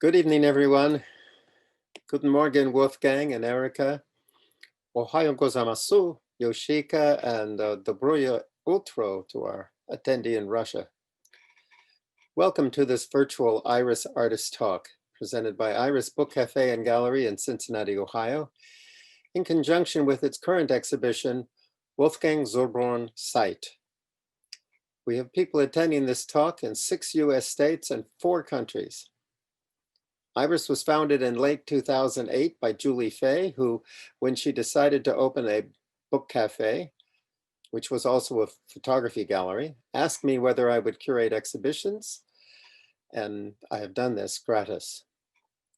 Good evening, everyone. Guten Morgen, Wolfgang and Erica. Ohayo gozaimasu, Yoshika, and Dobroya Utro to our attendee in Russia. Welcome to this virtual Iris Artist Talk, presented by Iris Book Cafe and Gallery in Cincinnati, Ohio, in conjunction with its current exhibition, Wolfgang Zurborn Site. We have people attending this talk in 6 US states and 4 countries. Iris was founded in late 2008 by Julie Fay, who, when she decided to open a book cafe, which was also a photography gallery, asked me whether I would curate exhibitions, and I have done this gratis.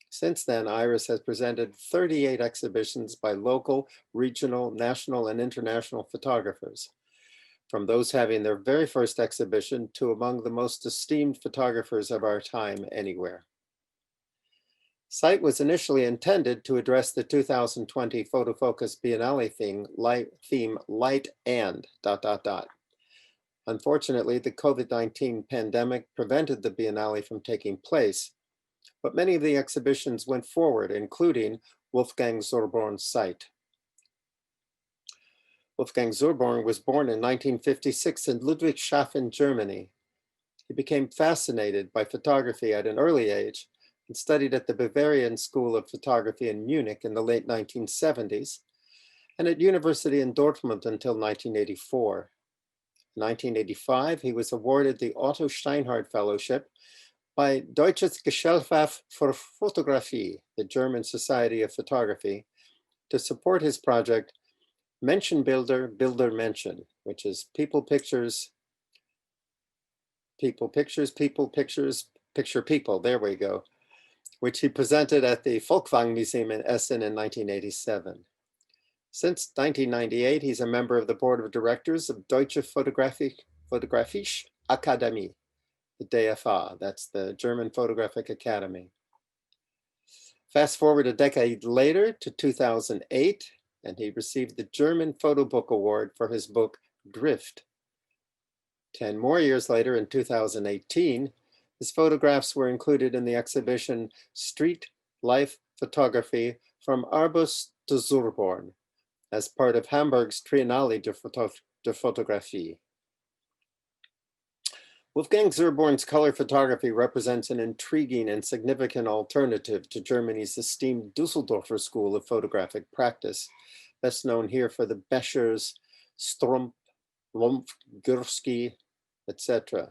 Since then, Iris has presented 38 exhibitions by local, regional, national, and international photographers, from those having their very first exhibition to among the most esteemed photographers of our time anywhere. Site was initially intended to address the 2020 FotoFocus Biennale theme, Light and ... Unfortunately, the COVID-19 pandemic prevented the Biennale from taking place, but many of the exhibitions went forward, including Wolfgang Zurborn's Site. Wolfgang Zurborn was born in 1956 in Ludwigshafen, Germany. He became fascinated by photography at an early age and studied at the Bavarian School of Photography in Munich in the late 1970s, and at university in Dortmund until 1984. In 1985, he was awarded the Otto Steinhardt Fellowship by Deutsches Gesellschaft für Fotografie, the German Society of Photography, to support his project Menschenbilder, Bilder Menschen, which is people pictures, people pictures, people pictures, picture people, there we go, which he presented at the Folkwang Museum in Essen in 1987. Since 1998, he's a member of the board of directors of Deutsche Fotografische Akademie, the DFA, that's the German Photographic Academy. Fast forward a decade later to 2008, and he received the German Photo Book Award for his book Drift. 10 more years later, in 2018, his photographs were included in the exhibition Street Life Photography from Arbus to Zurborn as part of Hamburg's Triennale de Photographie. Wolfgang Zurborn's color photography represents an intriguing and significant alternative to Germany's esteemed Dusseldorfer School of Photographic Practice, best known here for the Beschers, Strump, Lumpf, Gursky, etc.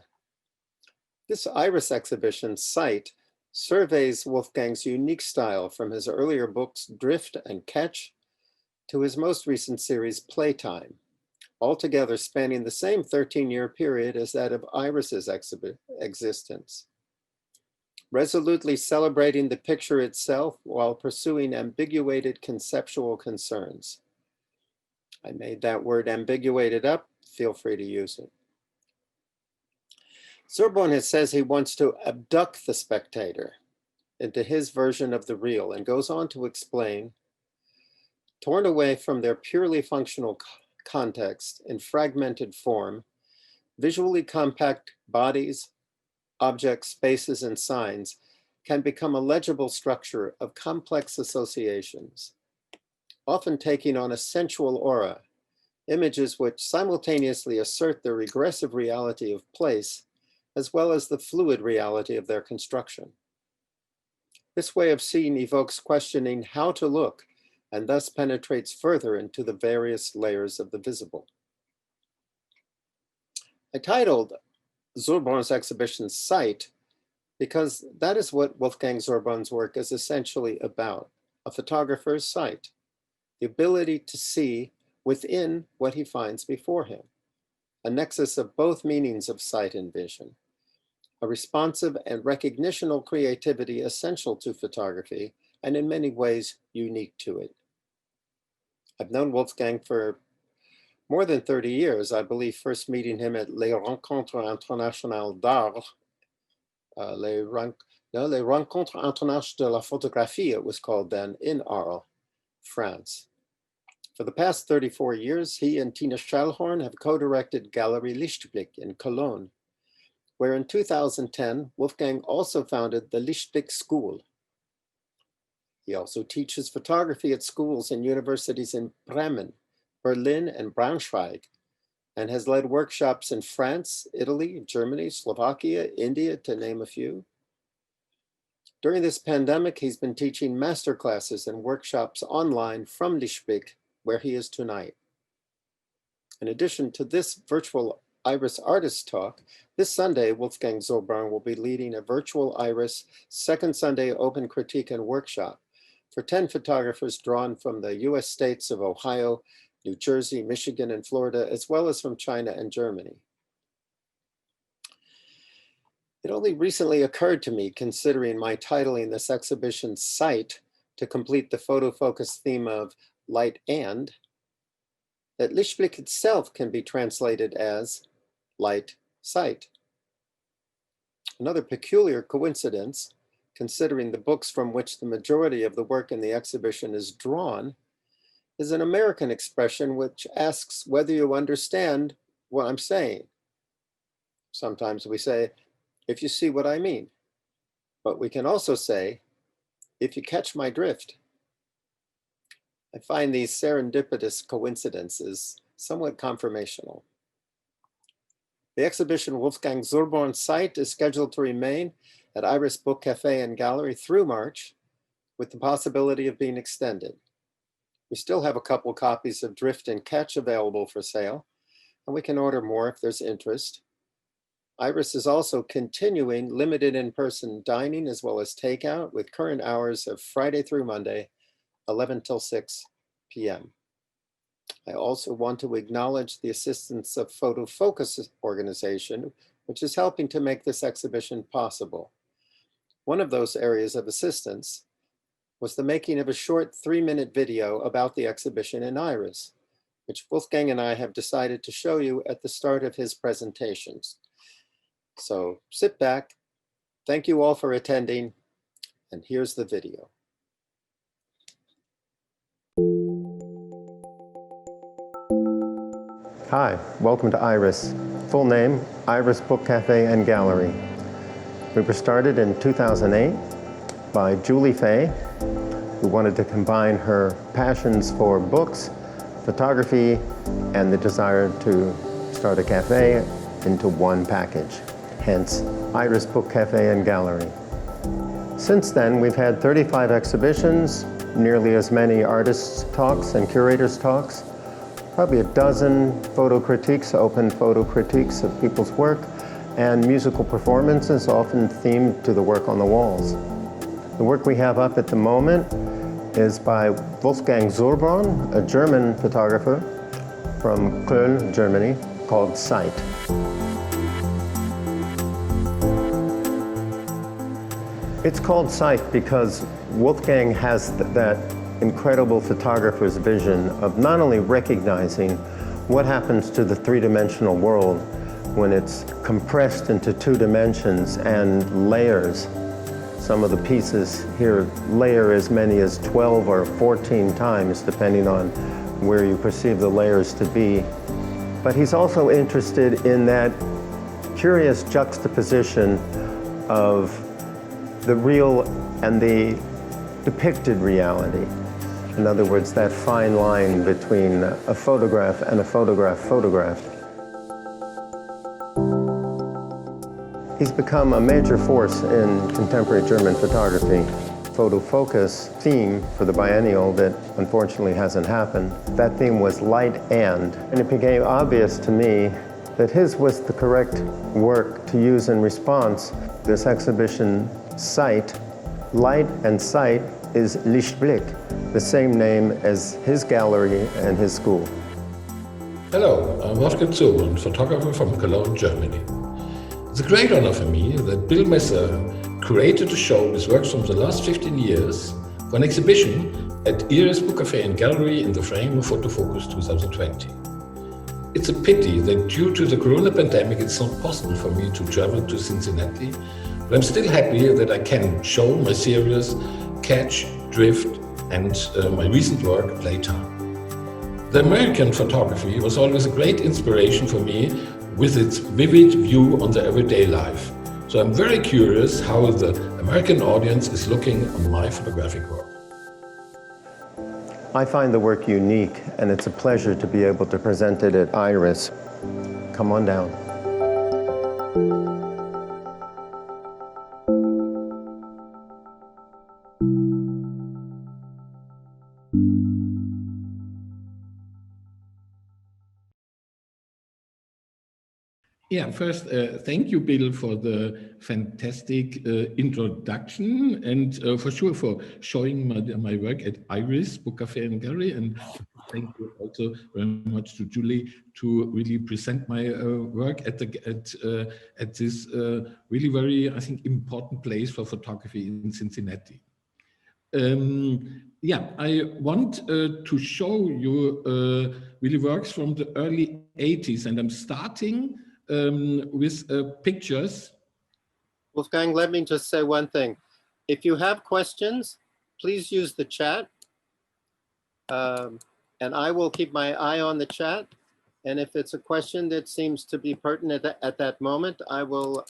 This Iris exhibition Site surveys Wolfgang's unique style from his earlier books Drift and Catch to his most recent series Playtime, altogether spanning the same 13-year period as that of Iris's existence. Resolutely celebrating the picture itself while pursuing ambiguated conceptual concerns. I made that word ambiguated up, feel free to use it. Zurborn says he wants to abduct the spectator into his version of the real and goes on to explain, torn away from their purely functional context in fragmented form, visually compact bodies, objects, spaces, and signs can become a legible structure of complex associations, often taking on a sensual aura, images which simultaneously assert the regressive reality of place as well as the fluid reality of their construction. This way of seeing evokes questioning how to look and thus penetrates further into the various layers of the visible. I titled Zurborn's exhibition Site because that is what Wolfgang Zurborn's work is essentially about, a photographer's sight, the ability to see within what he finds before him, a nexus of both meanings of sight and vision, a responsive and recognitional creativity essential to photography and in many ways unique to it. I've known Wolfgang for more than 30 years, I believe first meeting him at Les Rencontres Internationales d'Art, Les Rencontres Internationales de la Photographie, it was called then, in Arles, France. For the past 34 years, he and Tina Schallhorn have co-directed Galerie Lichtblick in Cologne, where in 2010, Wolfgang also founded the Lichtblick School. He also teaches photography at schools and universities in Bremen, Berlin, and Braunschweig, and has led workshops in France, Italy, Germany, Slovakia, India, to name a few. During this pandemic, he's been teaching masterclasses and workshops online from Lichtblick, where he is tonight. In addition to this virtual Iris Artist Talk, this Sunday, Wolfgang Zurborn will be leading a virtual Iris Second Sunday Open Critique and Workshop for 10 photographers drawn from the US states of Ohio, New Jersey, Michigan, and Florida, as well as from China and Germany. It only recently occurred to me, considering my titling this exhibition Sight to complete the FotoFocus theme of light and, that Lichtblick itself can be translated as light sight. Another peculiar coincidence, considering the books from which the majority of the work in the exhibition is drawn, is an American expression which asks whether you understand what I'm saying. Sometimes we say, if you see what I mean, but we can also say, if you catch my drift. I find these serendipitous coincidences somewhat conformational. The exhibition Wolfgang Zurborn Sight is scheduled to remain at Iris Book Cafe and Gallery through March, with the possibility of being extended. We still have a couple copies of Drift and Catch available for sale, and we can order more if there's interest. Iris is also continuing limited in-person dining as well as takeout with current hours of Friday through Monday, 11 till 6 p.m. I also want to acknowledge the assistance of FotoFocus organization, which is helping to make this exhibition possible. One of those areas of assistance was the making of a short 3-minute video about the exhibition in Iris, which Wolfgang and I have decided to show you at the start of his presentations. So sit back, thank you all for attending, and here's the video. Hi, welcome to Iris. Full name, Iris Book Cafe and Gallery. We were started in 2008 by Julie Fay, who wanted to combine her passions for books, photography, and the desire to start a cafe into one package. Hence, Iris Book Cafe and Gallery. Since then, we've had 35 exhibitions, nearly as many artists' talks and curators' talks, probably a dozen photo critiques, open photo critiques of people's work, and musical performances, often themed to the work on the walls. The work we have up at the moment is by Wolfgang Zurborn, a German photographer from Köln, Germany, called Sight. It's called Sight because Wolfgang has that incredible photographer's vision of not only recognizing what happens to the three-dimensional world when it's compressed into 2 dimensions and layers. Some of the pieces here layer as many as 12 or 14 times, depending on where you perceive the layers to be. But he's also interested in that curious juxtaposition of the real and the depicted reality. In other words, that fine line between a photograph and a photograph photographed. He's become a major force in contemporary German photography. FotoFocus theme for the biennial that unfortunately hasn't happened, that theme was light and it became obvious to me that his was the correct work to use in response. This exhibition, Sight, Light and Sight, is Lichtblick, the same name as his gallery and his school. Hello, I'm Wolfgang Zurborn, photographer from Cologne, Germany. It's a great honor for me that Bill Messer curated a show with works from the last 15 years for an exhibition at Iris Book Cafe and Gallery in the frame of FotoFocus 2020. It's a pity that due to the corona pandemic it's not possible for me to travel to Cincinnati, but I'm still happy that I can show my series Catch, Drift, and my recent work, Playtime. The American photography was always a great inspiration for me with its vivid view on the everyday life. So I'm very curious how the American audience is looking on my photographic work. I find the work unique, and it's a pleasure to be able to present it at IRIS. Come on down. Yeah, first, thank you, Bill, for the fantastic introduction, and for sure for showing my work at IRIS Book Cafe and Gallery. And thank you also very much to Julie to really present my work at this really very, I think, important place for photography in Cincinnati. Yeah, I want to show you really works from the early 80s, and I'm starting with pictures. Wolfgang, let me just say one thing. If you have questions, please use the chat. And I will keep my eye on the chat. And if it's a question that seems to be pertinent at that moment, I will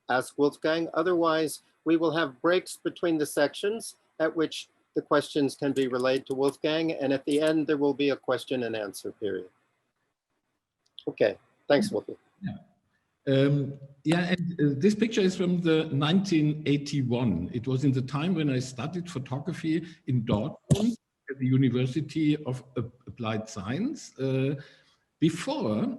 ask Wolfgang. Otherwise, we will have breaks between the sections at which the questions can be relayed to Wolfgang. And at the end, there will be a question and answer period. Okay, thanks, Wolfgang. Yeah, and this picture is from the 1981. It was in the time when I studied photography in Dortmund at the University of Applied Science. Before,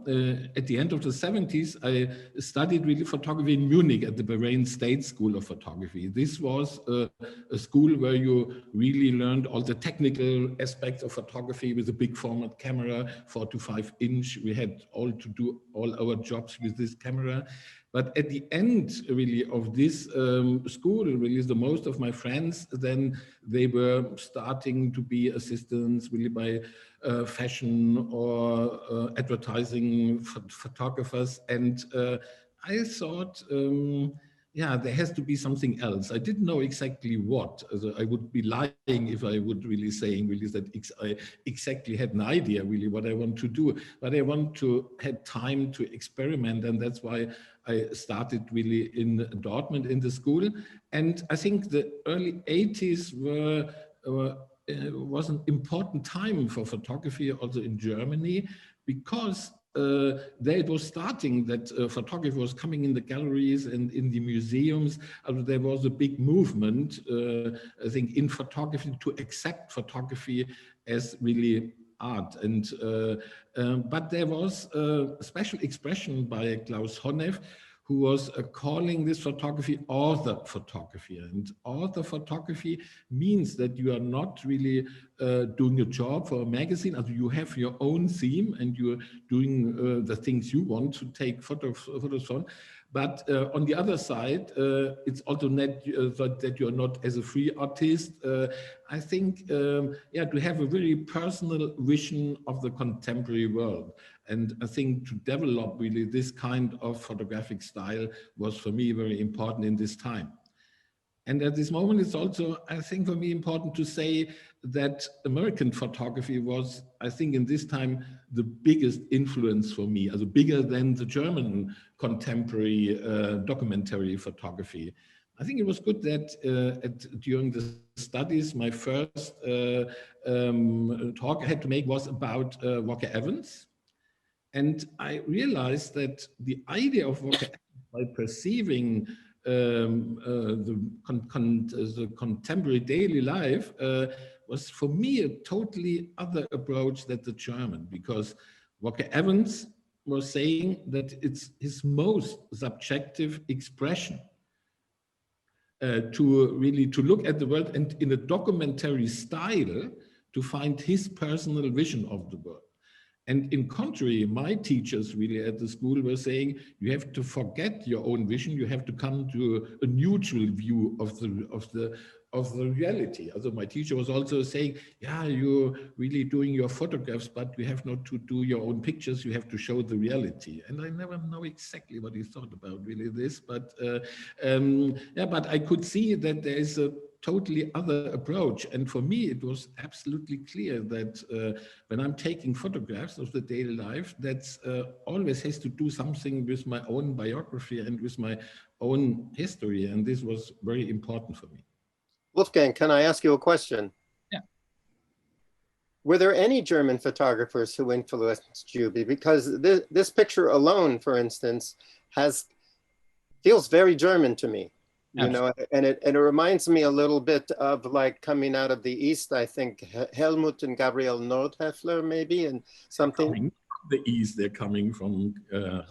at the end of the 70s, I studied really photography in Munich at the Bahrain State School of Photography. This was a school where you really learned all the technical aspects of photography with a big format camera, 4 to 5 inch. We had all to do all our jobs with this camera. But at the end, really, of this school, really, the most of my friends, then they were starting to be assistants, really, by fashion or advertising photographers. And I thought, yeah, there has to be something else. I didn't know exactly what. I would be lying if I would really saying really that I exactly had an idea really what I want to do. But I want to have time to experiment, and that's why I started really in Dortmund in the school. And I think the early 80s was an important time for photography also in Germany, because there it was starting that photography was coming in the galleries and in the museums. There was a big movement, I think, in photography to accept photography as really art. And but there was a special expression by Klaus Honneff, who was calling this photography author photography. And author photography means that you are not really doing a job for a magazine. You have your own theme and you're doing the things you want to take photos on. But on the other side, it's also not that you're not as a free artist. I think, yeah, to have a very personal vision of the contemporary world. And I think to develop really this kind of photographic style was for me very important in this time. And at this moment, it's also, I think, for me important to say that American photography was, I think, in this time, the biggest influence for me, also bigger than the German contemporary documentary photography. I think it was good that during the studies, my first talk I had to make was about Walker Evans. And I realized that the idea of Walker Evans, by perceiving the contemporary daily life, was for me a totally other approach than the German, because Walker Evans was saying that it's his most subjective expression to look at the world and in a documentary style to find his personal vision of the world. And in contrary, my teachers really at the school were saying, you have to forget your own vision. You have to come to a neutral view of the reality. Also, my teacher was also saying, yeah, you're really doing your photographs, but you have not to do your own pictures. You have to show the reality. And I never know exactly what he thought about really this, but yeah, but I could see that there is a totally other approach. And for me, it was absolutely clear that when I'm taking photographs of the daily life, that always has to do something with my own biography and with my own history. And this was very important for me. Wolfgang, can I ask you a question? Yeah. Were there any German photographers who influenced you? Because this picture alone, for instance, feels very German to me. You know, and it reminds me a little bit of like coming out of the East. I think Helmut and Gabriel Nordheffler, maybe, and something. Coming from the East, they're coming from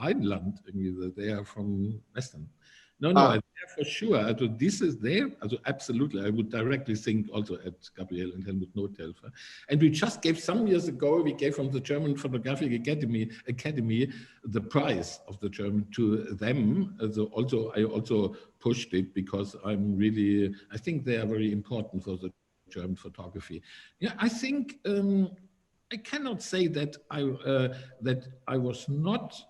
Rhineland. They are from Western. No, for sure. This is there. Absolutely. I would directly think also at Gabriel and Helmut Nordheffler. And we just gave some years ago, we gave from the German Photographic Academy the prize of the German to them. I also pushed it because I think they are very important for the German photography. Yeah, I think I cannot say that I was not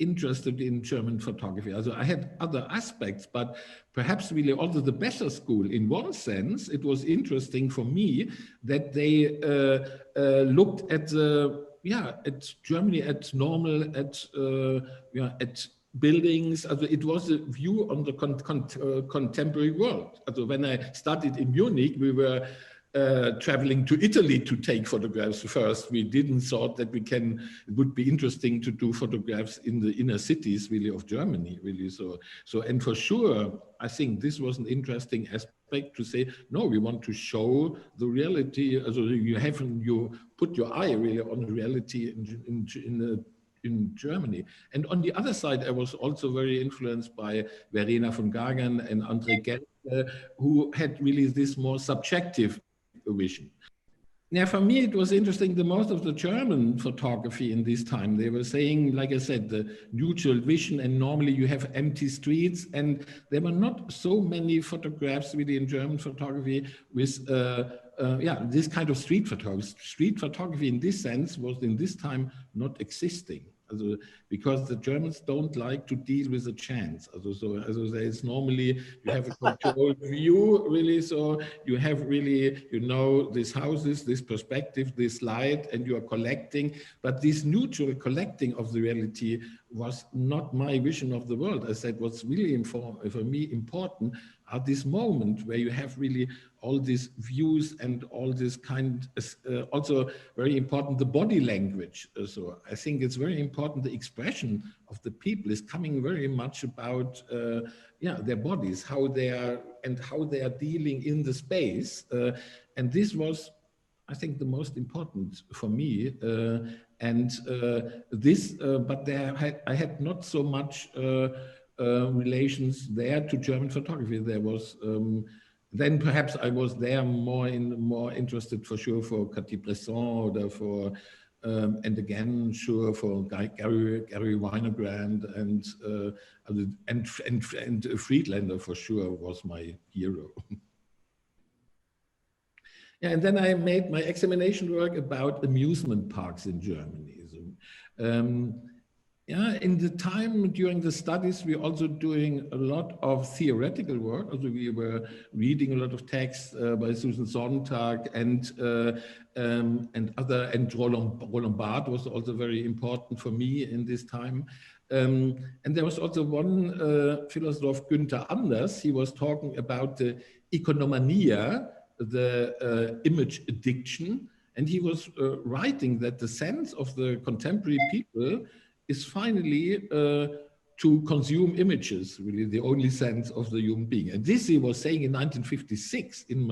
interested in German photography. I had other aspects, but perhaps really also the Becher School. In one sense, it was interesting for me that they looked at at Germany, at normal, at buildings. It was a view on the contemporary world. When I started in Munich, we were traveling to Italy to take photographs first. We didn't thought that it would be interesting to do photographs in the inner cities really of Germany, really. So and for sure, I think this was an interesting aspect to say, no, we want to show the reality. You put your eye really on reality in Germany. And on the other side, I was also very influenced by Verena von Gagern and André Gent, who had really this more subjective vision. Now, for me, it was interesting, the most of the German photography in this time, they were saying, like I said, the neutral vision, and normally you have empty streets, and there were not so many photographs really in German photography with this kind of street photography. Street photography in this sense was in this time not existing. Because the Germans don't like to deal with a chance. There is normally, you have a controlled view, really. So you have really, these houses, this perspective, this light, and you are collecting. But this neutral collecting of the reality was not my vision of the world. I said, what's really for me important are this moment where you have really all these views and all this also very important, the body language. So I think it's very important, the expression of the people is coming very much about their bodies, how they are dealing in the space. And this was, I think, the most important for me. But I had not so much relations there to German photography. There was then perhaps I was there more interested for sure for Cartier-Bresson or for and again sure for Gary Winogrand and Friedlander for sure was my hero. Yeah, and then I made my examination work about amusement parks in Germany. In the time during the studies, we also doing a lot of theoretical work. We were reading a lot of texts by Susan Sontag and Roland Barthes was also very important for me in this time. And there was also one philosopher, Günther Anders. He was talking about the economania, the image addiction, and he was writing that the sense of the contemporary people is finally to consume images, really the only sense of the human being. And this he was saying in 1956, in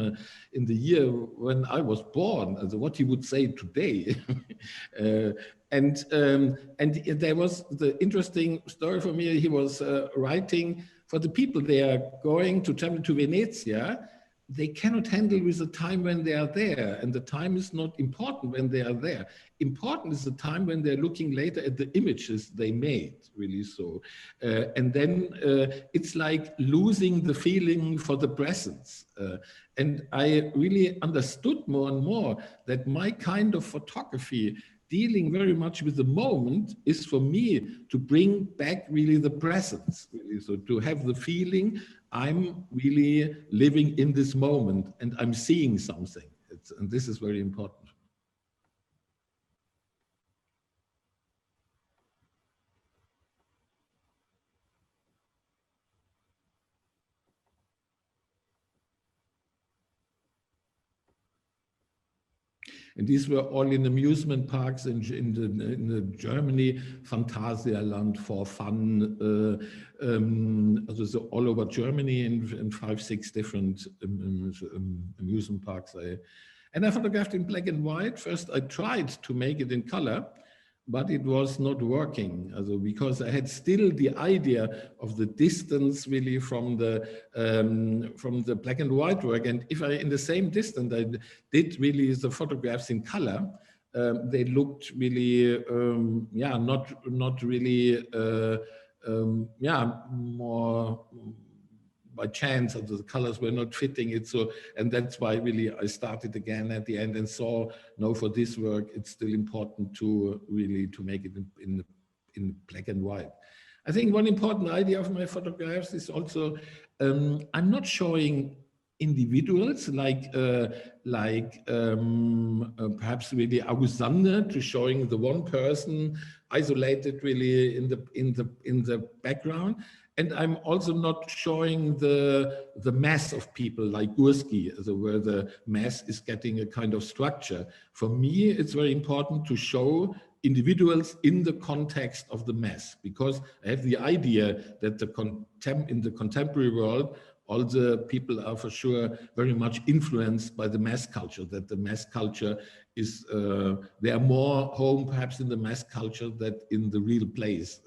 the year when I was born, what he would say today. And there was the interesting story for me. He was writing for the people they are going to travel to Venezia. They cannot handle with the time when they are there. And the time is not important when they are there. Important is the time when they're looking later at the images they made, really so. And then it's like losing the feeling for the presence. And I really understood more and more that my kind of photography dealing very much with the moment is for me to bring back really the presence, really. So to have the feeling I'm really living in this moment and I'm seeing something. And this is very important. And these were all in amusement parks in Germany, Phantasialand for fun, so all over Germany in 5, 6 different amusement parks. And I photographed in black and white. First, I tried to make it in color, but it was not working, because I had still the idea of the distance really from the black and white work. And if I, in the same distance, I did really the photographs in color, they looked really, not really, more by chance, the colors were not fitting it. So, and that's why really I started again at the end and saw, no, for this work, it's still important to really to make it in black and white. I think one important idea of my photographs is also, I'm not showing individuals like perhaps really Augusander, to showing the one person isolated really in the background. And I'm also not showing the mass of people like Gursky, where the mass is getting a kind of structure. For me, it's very important to show individuals in the context of the mass, because I have the idea that in the contemporary world, all the people are for sure very much influenced by the mass culture, that the mass culture is, they are more home perhaps in the mass culture than in the real place.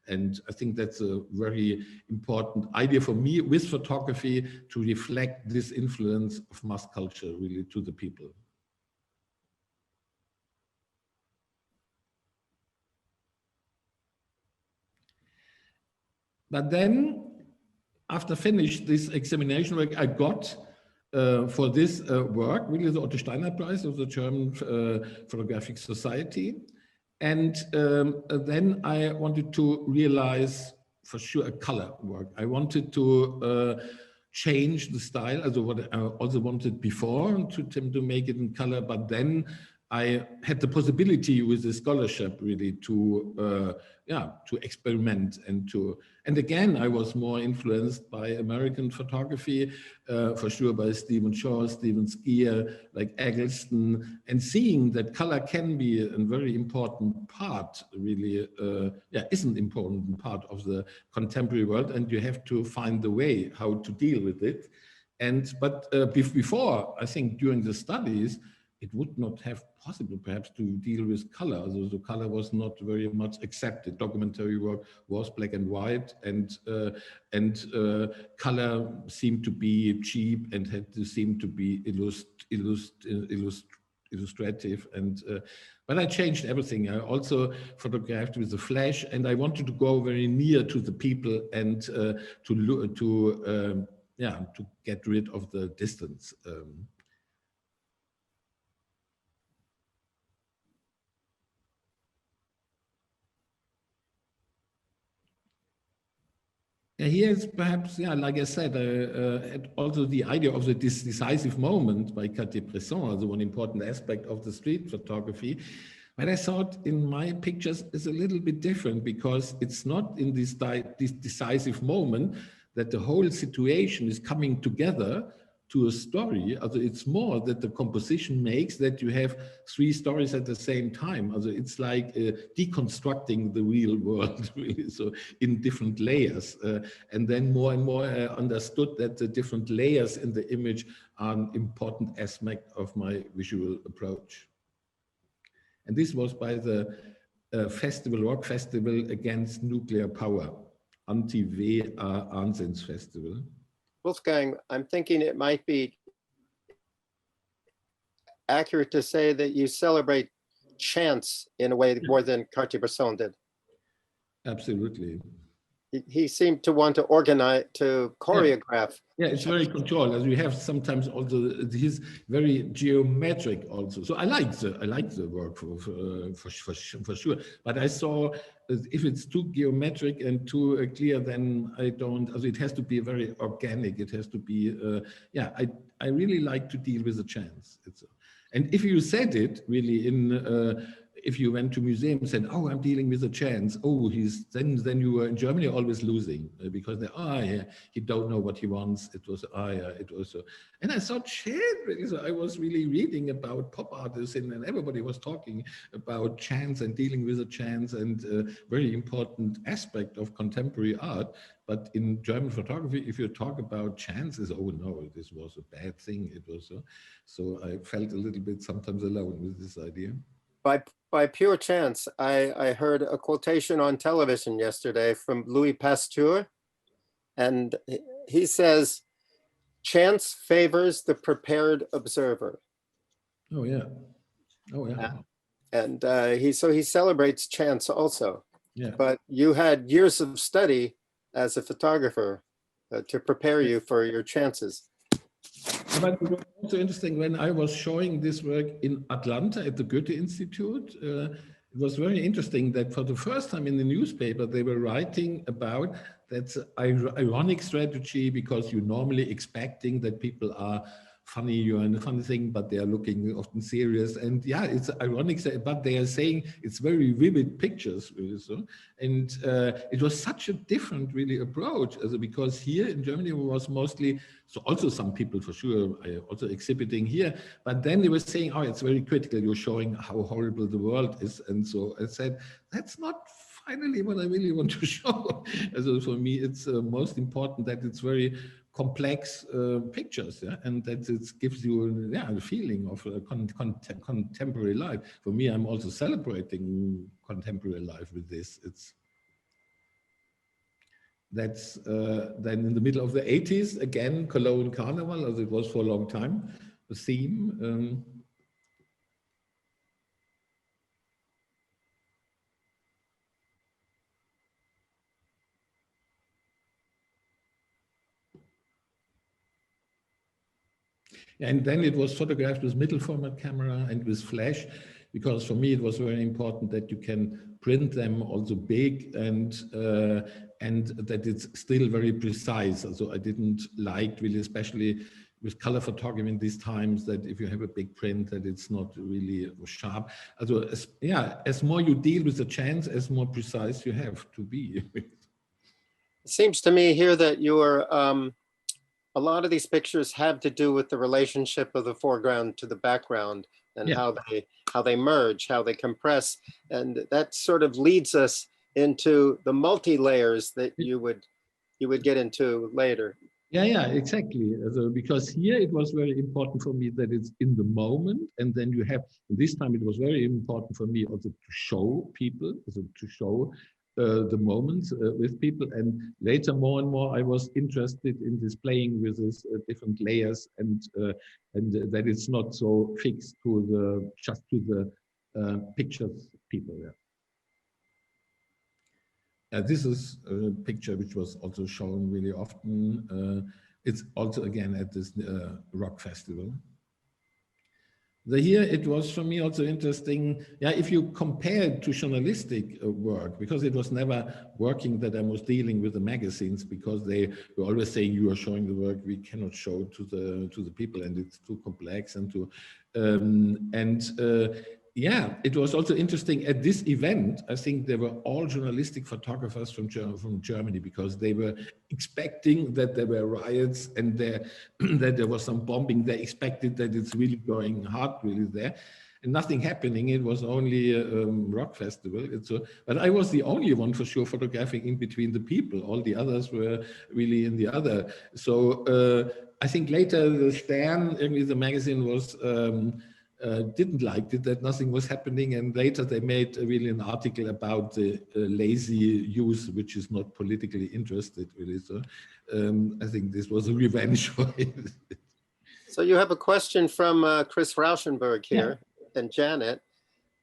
And I think that's a very important idea for me with photography, to reflect this influence of mass culture really to the people. But then, after finished this examination work, I got for this work really the Otto Steiner Prize of the German Photographic Society. And then I wanted to realize for sure a color work. I wanted to change the style, as what I also wanted before, to make it in color, but then I had the possibility with the scholarship really to experiment and again I was more influenced by American photography, for sure by Stephen Shaw, Stephen Skier, like Eggleston, and seeing that color can be a very important part, really, is an important part of the contemporary world, and you have to find the way how to deal with it. But before, I think during the studies, it would not have possible perhaps to deal with color. So the color was not very much accepted. Documentary work was black and white, and color seemed to be cheap and had to seem to be illustrative. But I changed everything. I also photographed with the flash, and I wanted to go very near to the people and to get rid of the distance. Here's perhaps, like I said, also the idea of this decisive moment by Cartier-Bresson, also one important aspect of the street photography. But I thought in my pictures is a little bit different, because it's not in this decisive moment that the whole situation is coming together to a story. Also, it's more that the composition makes that you have 3 stories at the same time. Also, it's like deconstructing the real world, really, so in different layers. And then more and more I understood that the different layers in the image are an important aspect of my visual approach. And this was by the rock festival against nuclear power, Anti-WA-Ansens Festival. Wolfgang, I'm thinking it might be accurate to say that you celebrate chance in a way more than Cartier-Bresson did. Absolutely. He seemed to want to organize, to choreograph Yeah, it's very controlled. As we have sometimes also this very geometric also. So I like the work for sure. But I saw if it's too geometric and too clear, then I don't. Also, it has to be very organic. It has to be. Yeah, I really like to deal with the chance. And if you said it really in. If you went to museums and said, "Oh, I'm dealing with a chance," oh, then you were in Germany always losing because they, yeah, he don't know what he wants. It was yeah, it was and I thought, shit, really, so I was really reading about pop artists and everybody was talking about chance and dealing with a chance and very important aspect of contemporary art. But in German photography, if you talk about chances, oh no, this was a bad thing. It was so I felt a little bit sometimes alone with this idea. By pure chance, I heard a quotation on television yesterday from Louis Pasteur, and he says, "Chance favors the prepared observer." Oh yeah, oh yeah. And he celebrates chance also. Yeah. But you had years of study as a photographer to prepare you for your chances. But it was also interesting when I was showing this work in Atlanta at the Goethe Institute. It was very interesting that for the first time in the newspaper, they were writing about that ironic strategy, because you're normally expecting that people are funny, you're in a funny thing, but they are looking often serious. And yeah, it's ironic, but they are saying it's very vivid pictures, really. So, and it was such a different, really, approach, because here in Germany it was mostly, so also some people for sure also exhibiting here, but then they were saying, oh, it's very critical, you're showing how horrible the world is. And so I said, that's not finally what I really want to show. So for me, it's most important that it's very complex pictures, yeah, and that it gives you, yeah, the feeling of contemporary life. For me, I'm also celebrating contemporary life with this. That's then in the middle of the 80s, again, Cologne Carnival, as it was for a long time, the theme. And then it was photographed with middle format camera and with flash, because for me it was very important that you can print them also big and that it's still very precise. So I didn't like really, especially with color photography in these times, that if you have a big print, that it's not really sharp. Also, as more you deal with the chance, as more precise you have to be. It seems to me here that you're a lot of these pictures have to do with the relationship of the foreground to the background, and how they merge, how they compress, and that sort of leads us into the multi-layers that you would get into later. Yeah, exactly. So, because here it was very important for me that it's in the moment, and then you have, this time it was very important for me also to show people, so to show the moments with people, and later more and more I was interested in displaying with these different layers, and that it's not so fixed to just to the pictures people. Yeah. This is a picture which was also shown really often. It's also again at this rock festival. Here it was for me also interesting, yeah, if you compare it to journalistic work, because it was never working that I was dealing with the magazines, because they were always saying, you are showing the work we cannot show to the people, and it's too complex and too yeah, it was also interesting at this event. I think they were all journalistic photographers from Germany, because they were expecting that there were riots and that there was some bombing. They expected that it's really going hard, really there, and nothing happening. It was only a rock festival. But I was the only one for sure photographing in between the people. All the others were really in the other. So I think later the Stern, the magazine was. Didn't like it, that nothing was happening, and later they made really an article about the lazy youth, which is not politically interested, really. So I think this was a revenge for it. So you have a question from Chris Rauschenberg here, and Janet.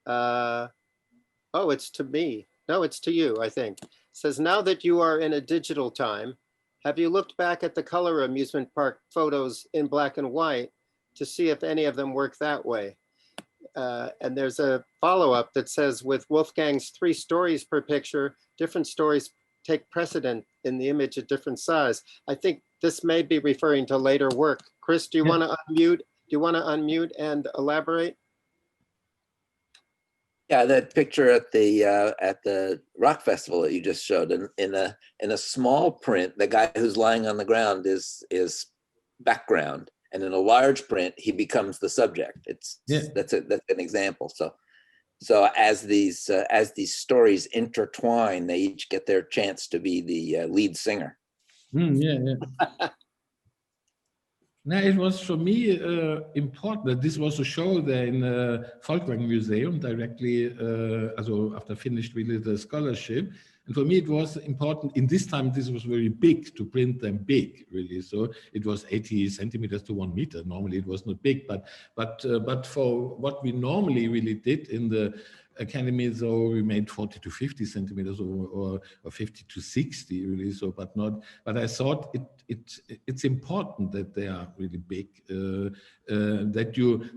Oh, it's to me. No, it's to you, I think. It says, now that you are in a digital time, Have you looked back at the color amusement park photos in black and white to see if any of them work that way? And there's a follow-up that says, with Wolfgang's 3 stories per picture, different stories take precedent in the image at different size. I think this may be referring to later work. Chris, do you want to unmute? Do you want to unmute and elaborate? Yeah, that picture at the rock festival that you just showed, in a small print, the guy who's lying on the ground is background, and in a large print, he becomes the subject. That's an example. So as these stories intertwine, they each get their chance to be the lead singer. Now, it was for me important that this was a show there in the Foreground Museum directly, after finished really the scholarship. And for me, it was important. In this time, this was very big to print them big, really. So it was 80 centimeters to 1 meter. Normally, it was not big, but for what we normally really did in the Academy, so we made 40 to 50 centimeters or 50 to 60, really. So, but I thought it's important that they are really big, that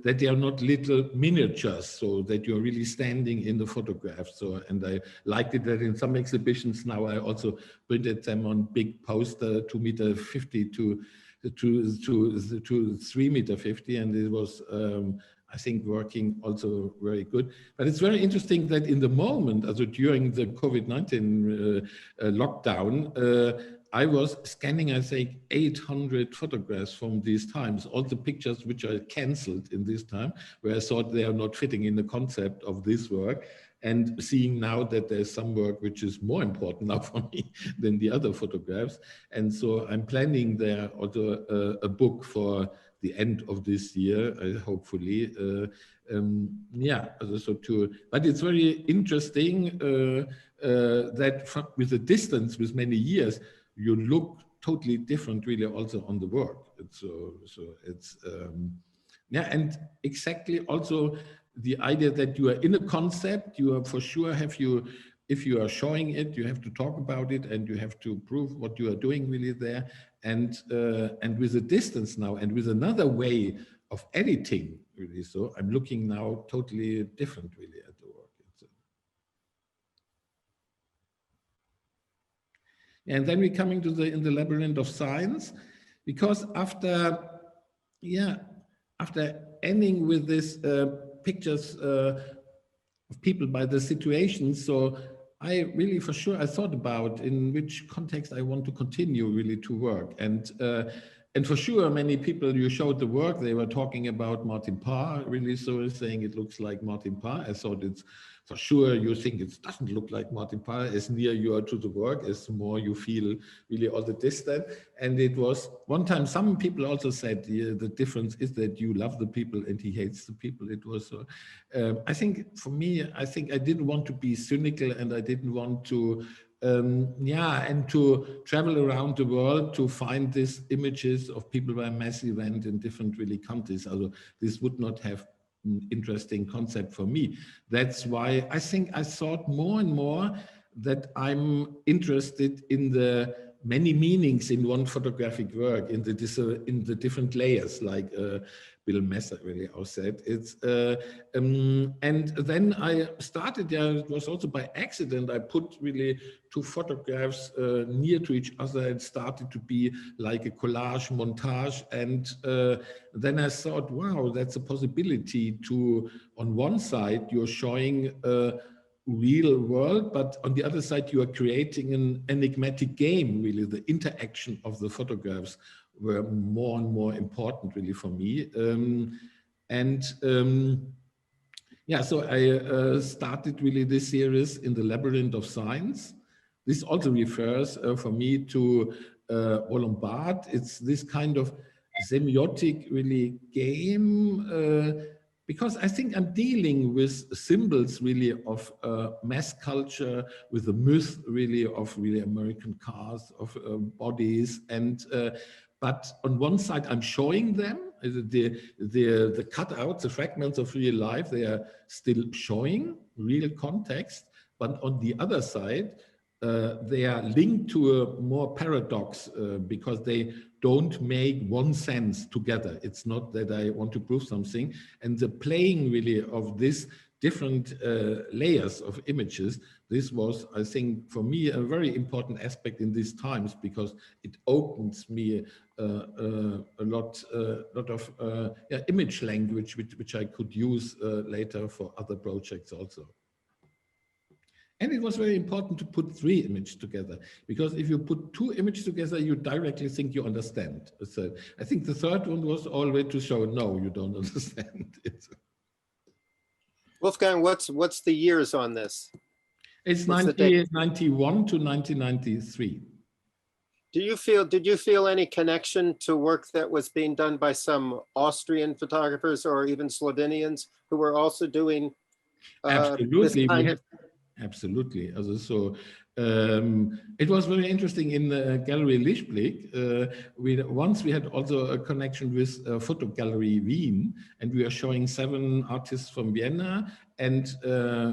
they are not little miniatures, so that you're really standing in the photograph. So, and I liked it that in some exhibitions now I also printed them on big poster, 2 meter 50 to 3 meter 50, and it was I think working also very good. But it's very interesting that in the moment, also during the COVID-19 lockdown, I was scanning, I think, 800 photographs from these times, all the pictures which I canceled in this time, where I thought they are not fitting in the concept of this work, and seeing now that there's some work which is more important now for me than the other photographs. And so I'm planning there also a book for the end of this year, hopefully. But it's very interesting that with the distance, with many years, you look totally different, really, also on the work. And exactly also the idea that you are in a concept, you are for sure if you are showing it, you have to talk about it and you have to prove what you are doing really there. And with a distance now and with another way of editing, really, so I'm looking now totally different, really, at the work. And then we're coming to in the Labyrinth of Science, because after ending with this pictures of people by the situations, so I really, for sure, I thought about in which context I want to continue really to work. And for sure, many people, you showed the work, they were talking about Martin Parr, really, so saying it looks like Martin Parr. I thought it's, for sure, you think it doesn't look like Martin Parr, as near you are to the work, as more you feel really all the distance. And it was, one time, some people also said, the difference is that you love the people and he hates the people. It was, I think, for me, I think I didn't want to be cynical, and I didn't want to, and to travel around the world to find these images of people by mass event in different really countries. Also, this would not have an interesting concept for me. That's why I think I thought more and more that I'm interested in the many meanings in one photographic work, in the different layers, like Bill Messer really said. It's and then I started. It was also by accident. I put really 2 photographs near to each other. It started to be like a collage montage, and then I thought, wow, that's a possibility to. On one side, you're showing real world, but on the other side you are creating an enigmatic game. Really, the interaction of the photographs were more and more important really for me, so I started really this series in the Labyrinth of Science. This also refers for me to Lombard. It's this kind of semiotic really game, because I think I'm dealing with symbols really of mass culture, with the myth really of really American cars, of bodies, and but on one side I'm showing them the cutouts, the fragments of real life. They are still showing real context, but on the other side they are linked to a more paradox because they don't make one sense together. It's not that I want to prove something. And the playing really of this different layers of images, this was, I think, for me, a very important aspect in these times, because it opens me a lot of image language, which I could use later for other projects also. And it was very important to put 3 images together, because if you put 2 images together, you directly think you understand. So I think the third one was always to show, no, you don't understand it. Wolfgang, what's the years on this? It's 1991 to 1993. Did you feel any connection to work that was being done by some Austrian photographers or even Slovenians who were also doing absolutely, absolutely. So it was very interesting in the Gallery Lichtblick. Once we had also a connection with Photo Gallery Wien, and we are showing 7 artists from Vienna, and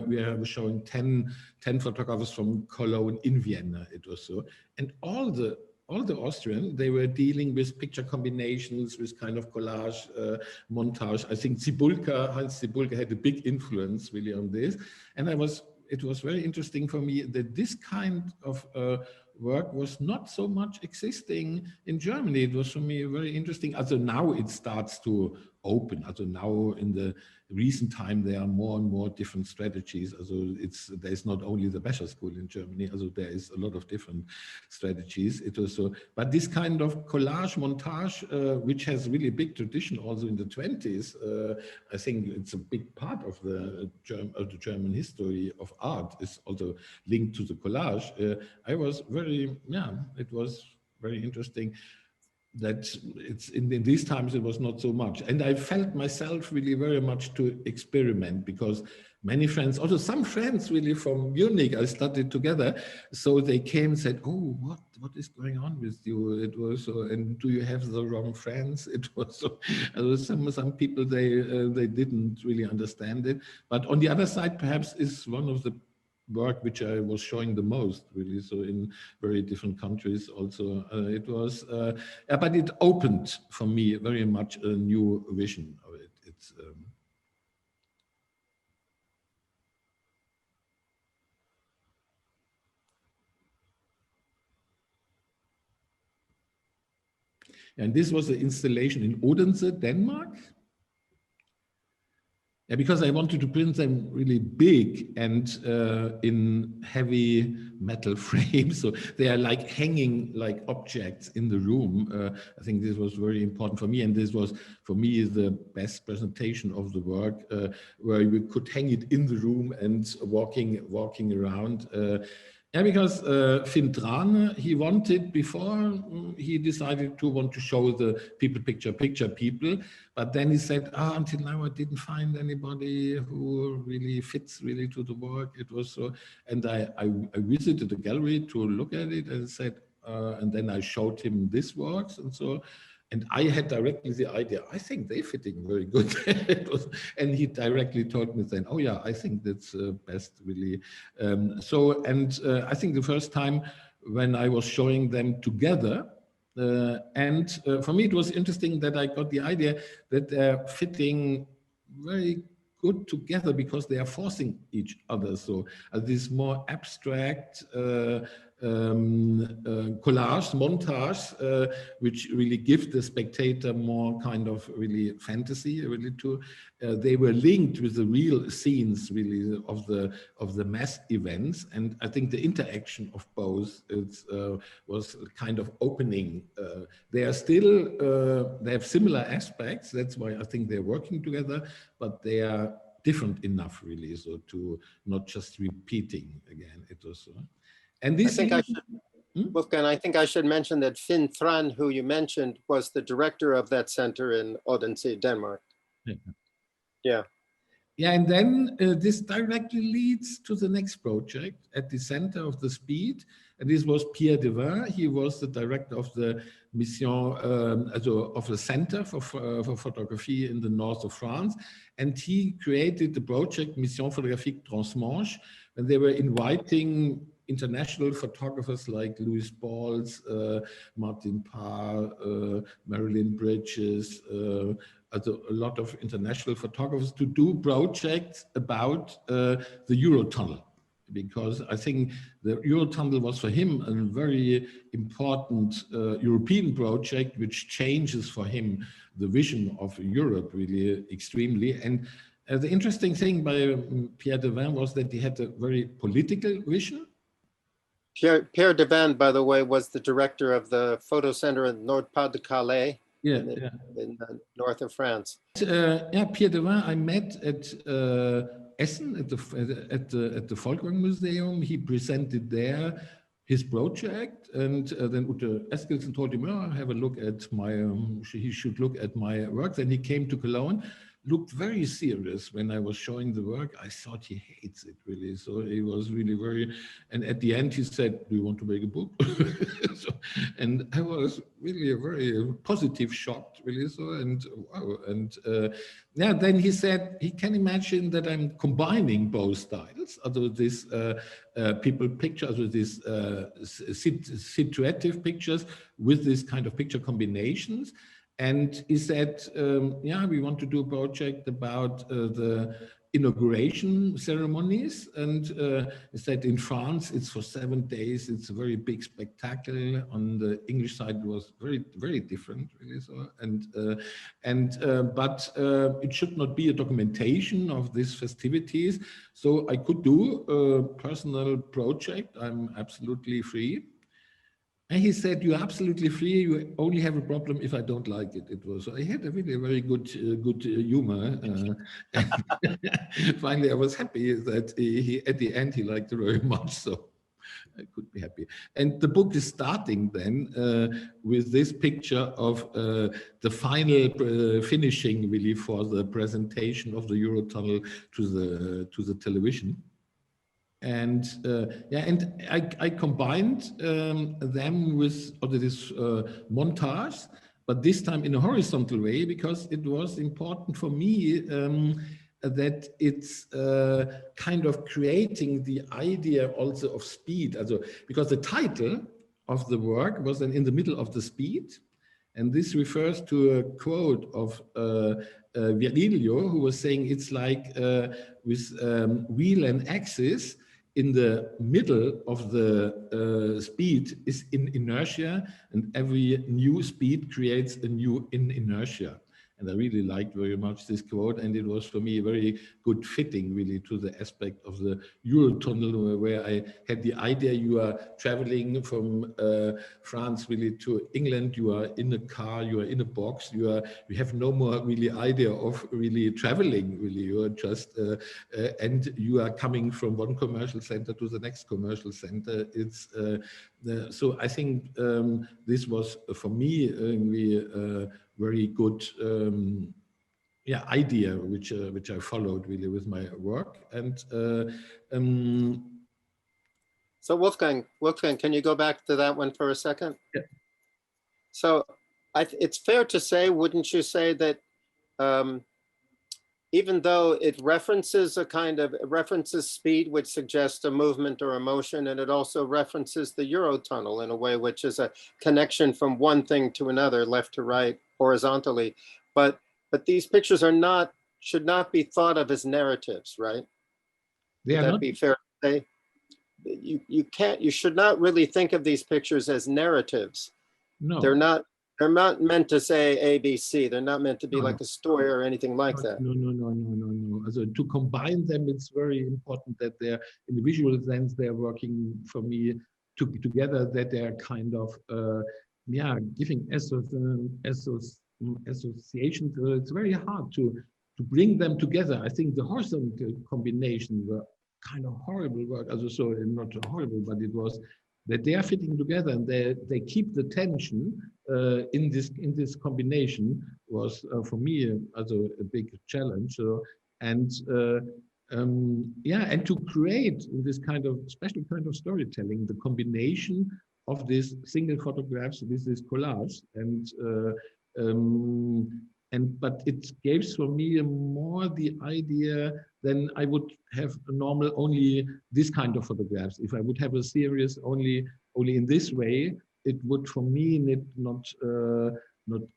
we are showing 10 photographers from Cologne in Vienna. It was so, and all the Austrian, they were dealing with picture combinations, with kind of collage, montage. I think Hans Cibulka had a big influence really on this, and it was very interesting for me that this kind of work was not so much existing in Germany. It was for me very interesting. Also now it starts to open. Also now in the recent time, there are more and more different strategies. Also there's not only the Becher School in Germany. Also there is a lot of different strategies. It was so, but this kind of collage montage, which has really big tradition also in the 20s, I think it's a big part of the German history of art is also linked to the collage. It was very interesting that it's in these times it was not so much, and I felt myself really very much to experiment, because many friends, also some friends really from Munich, I studied together, so they came and said, oh, what is going on with you? It was so, and do you have the wrong friends? It was so, some people they didn't really understand it, but on the other side perhaps is one of the work which I was showing the most really, so in very different countries also. It was but it opened for me very much a new vision of it. It's and this was the installation in Odense, Denmark. Yeah, because I wanted to print them really big and in heavy metal frames, so they are like hanging like objects in the room. I think this was very important for me, and this was for me the best presentation of the work, where we could hang it in the room and walking around. Yeah, because Finn Trane, he wanted, before he decided to want to show the picture people, but then he said, until now I didn't find anybody who really fits really to the work. It was so, and I visited the gallery to look at it and said, and then I showed him this works and so. And I had directly the idea, I think they're fitting very good. And he directly told me then, oh yeah, I think that's best really. I think the first time when I was showing them together, for me it was interesting that I got the idea that they're fitting very good together because they are forcing each other. So this more abstract collage, montage, which really give the spectator more kind of really fantasy, really to, they were linked with the real scenes really of the mass events. And I think the interaction of both was kind of opening. They are still, they have similar aspects. That's why I think they're working together, but they are different enough really, so to not just repeating again. It was and this Wolfgang, I think I should mention that Finn Trane, who you mentioned, was the director of that center in Odense, Denmark. Yeah. Yeah, and then this directly leads to the next project at the center of the speed. And this was Pierre Devin. He was the director of the mission, of the Center for Photography in the north of France. And he created the project Mission Photographique Transmanche, and they were inviting international photographers like Louis Balls, Martin Parr, Marilyn Bridges, a lot of international photographers to do projects about the Eurotunnel, because I think the Eurotunnel was for him a very important European project, which changes for him the vision of Europe really extremely. And the interesting thing by Pierre Devin was that he had a very political vision. Pierre Devin, by the way, was the director of the photo center in Nord-Pas-de-Calais in the north of France. Yeah, Pierre Devin, I met at Essen at the Foreground Museum. He presented there his project, and then Ute Eskilsson told him, "Oh, have a look at my. He should look at my work." Then he came to Cologne, looked very serious when I was showing the work. I thought he hates it really, so he was really very. And at the end, he said, "Do you want to make a book?" So, and I was really a very positive shocked, really. So and wow, and yeah, then he said he can imagine that I'm combining both styles, although this people pictures with these situative pictures with this kind of picture combinations. And he said, yeah, we want to do a project about the inauguration ceremonies. And he said in France, it's for 7 days. It's a very big spectacle. On the English side, it was very, very different, really. So, but it should not be a documentation of these festivities. So I could do a personal project. I'm absolutely free. And he said, "You're absolutely free. You only have a problem if I don't like it." It was. I had a really very good humor. Finally, I was happy that he at the end he liked it very much. So I could be happy. And the book is starting then with this picture of the final finishing, really, for the presentation of the Eurotunnel to the television. And yeah, and I combined them with this montage, but this time in a horizontal way, because it was important for me that it's kind of creating the idea also of speed. Also, because the title of the work was then in the middle of the speed. And this refers to a quote of Virilio, who was saying it's like with wheel and axis, in the middle of the speed is in inertia, and every new speed creates a new inertia. And I really liked very much this quote, and it was for me very good fitting really to the aspect of the Eurotunnel, where I had the idea you are traveling from France really to England, you are in a car, you are in a box, you have no more really idea of really traveling, really, you are just, and you are coming from one commercial center to the next commercial center. It's so I think this was for me really very good idea which I followed really with my work. And so Wolfgang, can you go back to that one for a second? Yeah. So it's fair to say, wouldn't you say, that even though it references references speed, which suggests a movement or a motion, and it also references the Eurotunnel in a way, which is a connection from one thing to another, left to right, horizontally, but these pictures should not be thought of as narratives, right? Would that be fair to say? You should not really think of these pictures as narratives. No, they're not meant to say ABC. They're not meant to be like a story or anything like that. No. Also, to combine them, it's very important that they're, in the visual sense, they're working for me together, that they're kind of giving associations. It's very hard to bring them together. I think the horizontal combination were kind of horrible work. Also, so not horrible, but it was that they are fitting together, and they keep the tension in this combination was for me also a big challenge. So, and and to create this kind of special kind of storytelling, the combination of these single photographs with this collage, and but it gives for me more the idea than I would have a normal only this kind of photographs. If I would have a series only in this way, it would for me not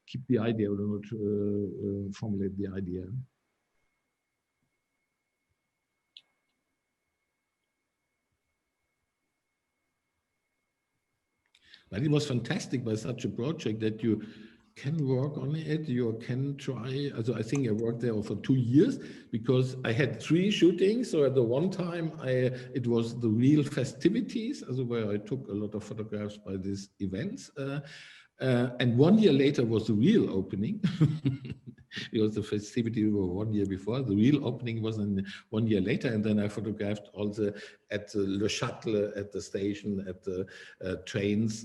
keep the idea or not formulate the idea. But it was fantastic by such a project that you can work on it, you can try. Also, I think I worked there for 2 years because I had 3 shootings. So at the one time, it was the real festivities, also where I took a lot of photographs by these events. And 1 year later was the real opening. Because the festivity were 1 year before. The real opening was 1 year later, and then I photographed also at the Le Shuttle, at the station, at the trains.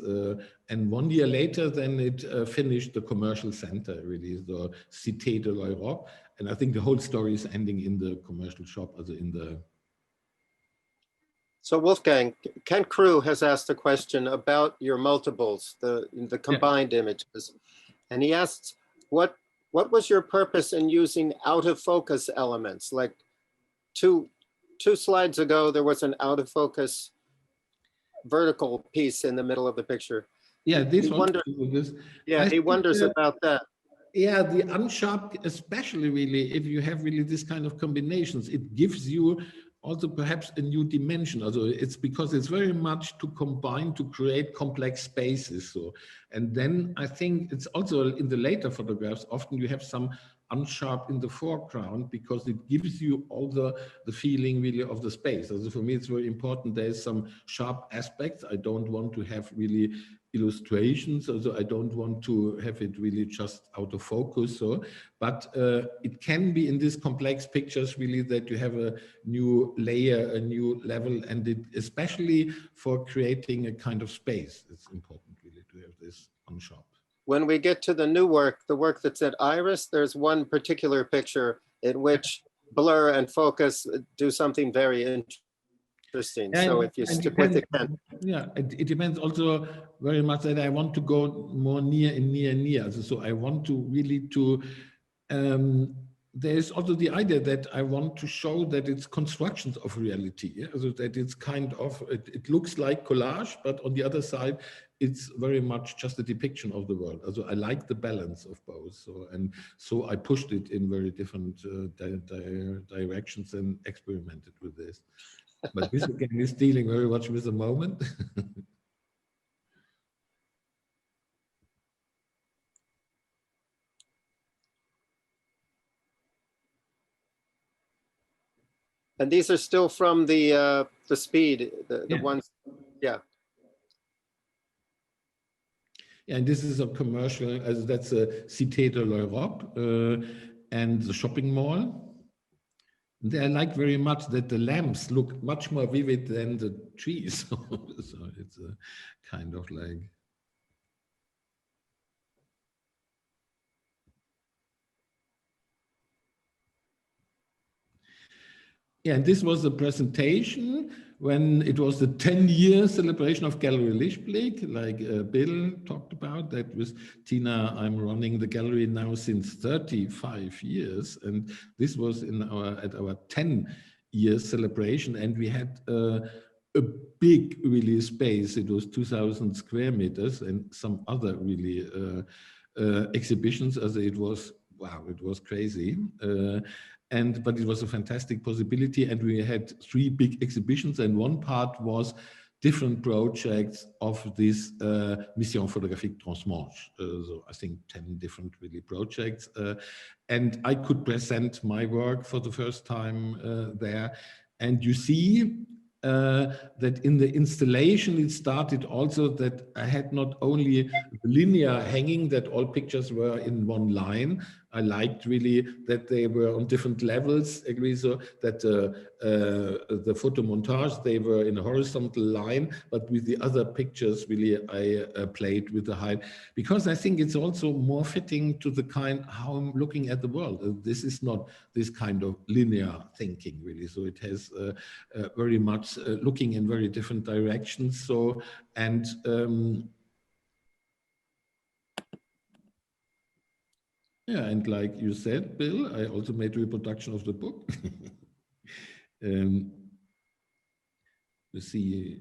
And 1 year later, then it finished the commercial center, really, the Cité de l'Europe. And I think the whole story is ending in the commercial shop, also in the. So Wolfgang, Ken Crew has asked a question about your multiples, the combined images. And he asks, what was your purpose in using out of focus elements? Like two slides ago, there was an out of focus vertical piece in the middle of the picture. Yeah, he wonders about that. Yeah, the unsharp, especially really, if you have really this kind of combinations, it gives you also perhaps a new dimension. Also, it's because it's very much to combine to create complex spaces. So, and then I think it's also in the later photographs, often you have some unsharp in the foreground because it gives you all the feeling really of the space. Also for me, it's very important. There's some sharp aspects. I don't want to have really illustrations, also I don't want to have it really just out of focus. So, but it can be in these complex pictures really that you have a new layer, a new level, and it, especially for creating a kind of space, it's important really to have this unsharp. When we get to the new work, the work that's at Iris, there's one particular picture in which blur and focus do something very interesting. Yeah, so if you stick with it, yeah, it depends also very much that I want to go more near and near. So I want to really to. There's also the idea that I want to show that it's constructions of reality. Yeah? So that it's kind of it looks like collage, but on the other side, it's very much just a depiction of the world. Also I like the balance of both. So and so I pushed it in very different directions and experimented with this. But this again is dealing very much with the moment. And these are still from the speed, the ones, yeah. Yeah, and this is a commercial, as that's a Cité de l'Europe and the shopping mall. And I like very much that the lamps look much more vivid than the trees. So it's a kind of like. Yeah, and this was a presentation when it was the 10-year celebration of Gallery Lichtblick, like Bill talked about. That with Tina, I'm running the gallery now since 35 years. And this was at our 10-year celebration. And we had a big really space. It was 2,000 square meters and some other really exhibitions. As it was, wow, it was crazy. But it was a fantastic possibility, and we had 3 big exhibitions, and one part was different projects of this Mission Photographique Transmanche. So I think 10 different really projects, and I could present my work for the first time there. And you see that in the installation, it started also that I had not only linear hanging, that all pictures were in one line. I liked really that they were on different levels, agree, so that the photo montage, they were in a horizontal line, but with the other pictures, really, I played with the height, because I think it's also more fitting to the kind, how I'm looking at the world. This is not this kind of linear thinking, really. So it has very much looking in very different directions. So, and Yeah, and like you said, Bill, I also made a reproduction of the book. You see,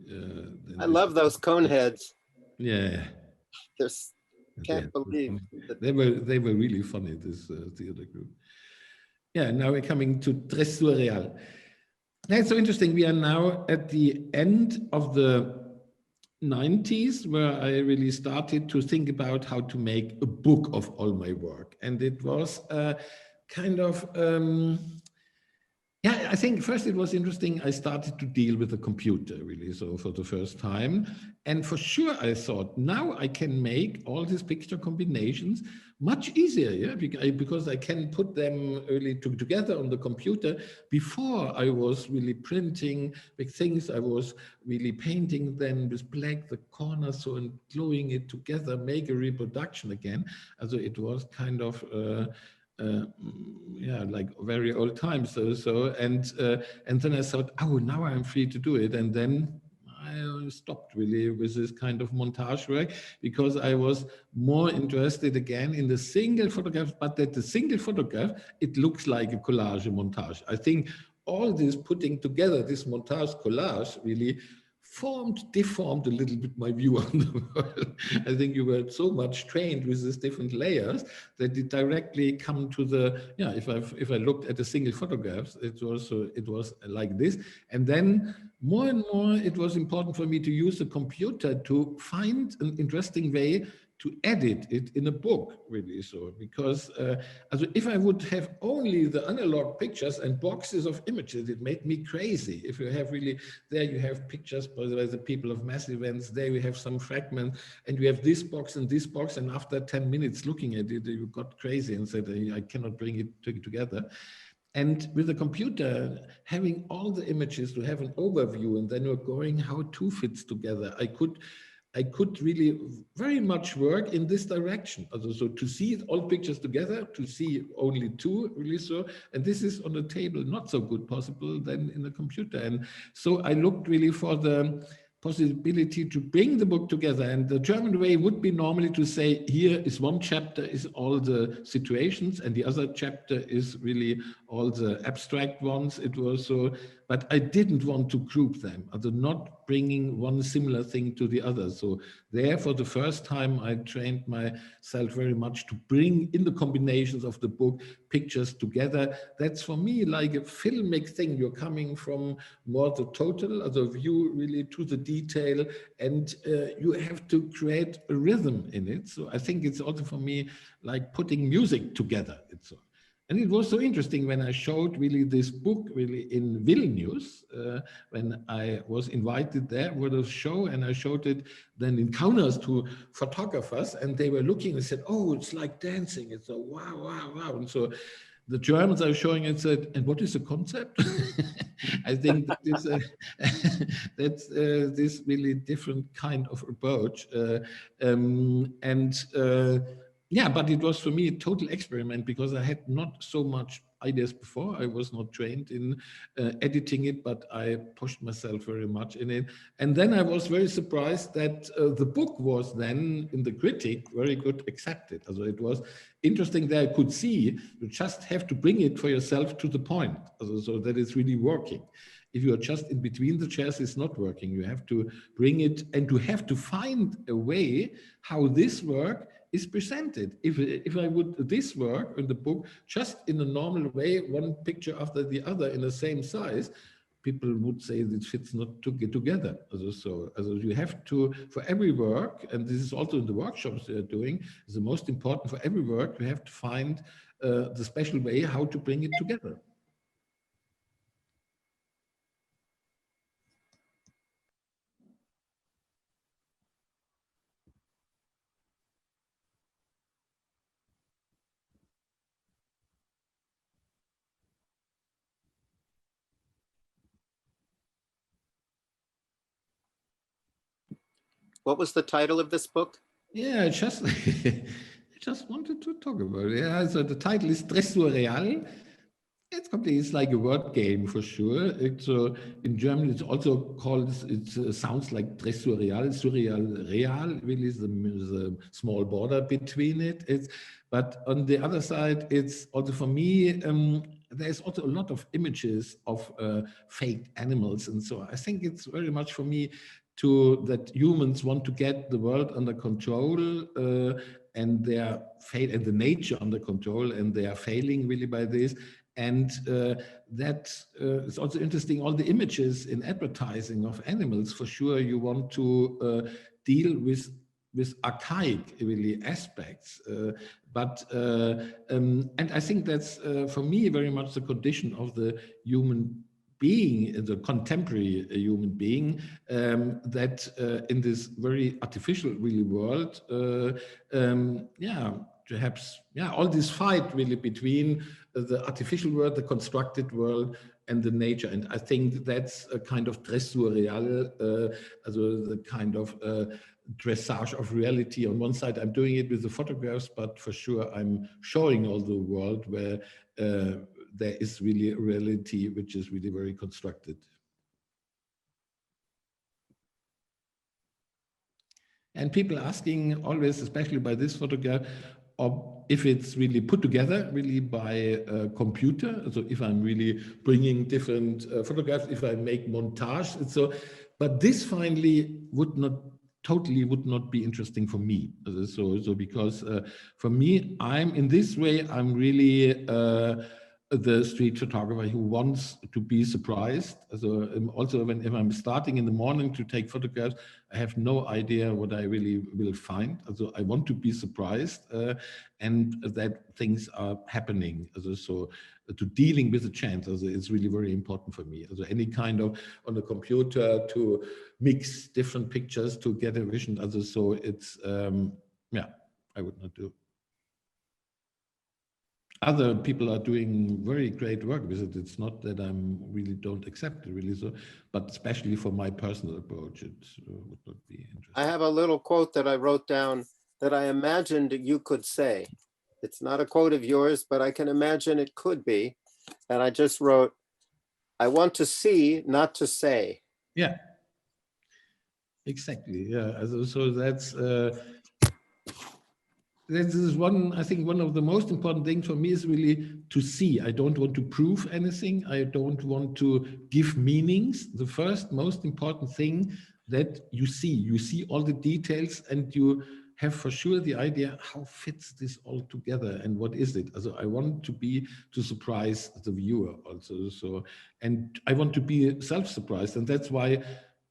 I love those cone heads. Yeah, There's, can't believe that. they were really funny, this theater group. Yeah, now we're coming to Tres Surreal. That's so interesting. We are now at the end of the 90s, where I really started to think about how to make a book of all my work. And it was kind of, yeah, I think first it was interesting. I started to deal with the computer really, so for the first time. And for sure, I thought now I can make all these picture combinations much easier, yeah, because I can put them really together on the computer. Before I was really printing big things, I was really painting them with black, the corners, so and gluing it together, make a reproduction again. Also it was kind of, yeah, like very old times. And then I thought, oh, now I'm free to do it. And then I stopped really with this kind of montage work because I was more interested again in the single photograph, but that the single photograph, it looks like a collage, a montage. I think all this putting together, this montage collage really deformed a little bit my view on the world. I think you were so much trained with these different layers that it directly come to the, yeah, if I looked at the single photographs, it was like this. And then more and more, it was important for me to use the computer to find an interesting way to edit it in a book, really. So, because if I would have only the analog pictures and boxes of images, it made me crazy. If you have really, there you have pictures by the people of mass events, there we have some fragments, and you have this box, and after 10 minutes looking at it, you got crazy and said, I cannot bring it together. And with the computer, having all the images to have an overview, and then you're going how two fits together, I could really very much work in this direction. So to see all pictures together, to see only two really, so, and this is on the table not so good possible than in the computer. And so I looked really for the possibility to bring the book together. And the German way would be normally to say, here is one chapter is all the situations, and the other chapter is really all the abstract ones. It was so, but I didn't want to group them, not bringing one similar thing to the other. So there, for the first time, I trained myself very much to bring in the combinations of the book pictures together. That's for me like a filmic thing. You're coming from more the total, view really to the detail, and you have to create a rhythm in it. So I think it's also for me like putting music together. And it was so interesting when I showed really this book really in Vilnius, when I was invited there for the show, and I showed it then in Kaunas to photographers, and they were looking and said, oh, it's like dancing. It's a wow, wow, wow. And so the Germans are showing it, said, and what is the concept? I think that's this really different kind of approach. Yeah, but it was for me a total experiment because I had not so much ideas before. I was not trained in editing it, but I pushed myself very much in it. And then I was very surprised that the book was then in the critic very good accepted. So it was interesting that I could see you just have to bring it for yourself to the point, so that it's really working. If you are just in between the chairs, it's not working. You have to bring it, and you have to find a way how this work is presented. If I would this work in the book just in a normal way, one picture after the other in the same size, people would say it fits not together. So you have to, for every work, and this is also in the workshops they are doing, is the most important for every work, you have to find the special way how to bring it together. What was the title of this book? Yeah, I just wanted to talk about it. Yeah, so the title is Tres Surreal. It's like a word game for sure. It's in German. It's also called. It sounds like Tres Surreal. Surreal, real really is the small border between it. But on the other side, it's also for me, there's also a lot of images of fake animals. And so I think it's very much for me that humans want to get the world under control and their fate and the nature under control, and they are failing really by this. And that is also interesting, all the images in advertising of animals. For sure, you want to deal with archaic really aspects, and I think that's for me very much the condition of the human being, the contemporary human being, that in this very artificial really world, perhaps all this fight really between the artificial world, the constructed world, and the nature. And I think that's a kind of dressur real, also the kind of dressage of reality. On one side, I'm doing it with the photographs, but for sure I'm showing all the world where there is really a reality which is really very constructed. And people asking always, especially by this photograph, if it's really put together really by a computer. So if I'm really bringing different photographs, if I make montage, and so, but this finally would not be interesting for me. So because for me, I'm in this way, I'm really the street photographer who wants to be surprised. So also if I'm starting in the morning to take photographs, I have no idea what I really will find. So I want to be surprised and that things are happening. So to dealing with the chance is really very important for me. So any kind of on the computer to mix different pictures to get a vision. So it's, I would not do. Other people are doing very great work with it. It's not that I'm really don't accept it really, so, but especially for my personal approach, it would not be interesting. I have a little quote that I wrote down that I imagined you could say. It's not a quote of yours, but I can imagine it could be. And I just wrote, I want to see, not to say. Yeah, exactly. Yeah, so that's this is one, I think one of the most important things for me is really to see. I don't want to prove anything. I don't want to give meanings. The first most important thing that you see all the details, and you have for sure the idea how fits this all together and what is it. So I want to surprise the viewer also. So, and I want to be self-surprised, and that's why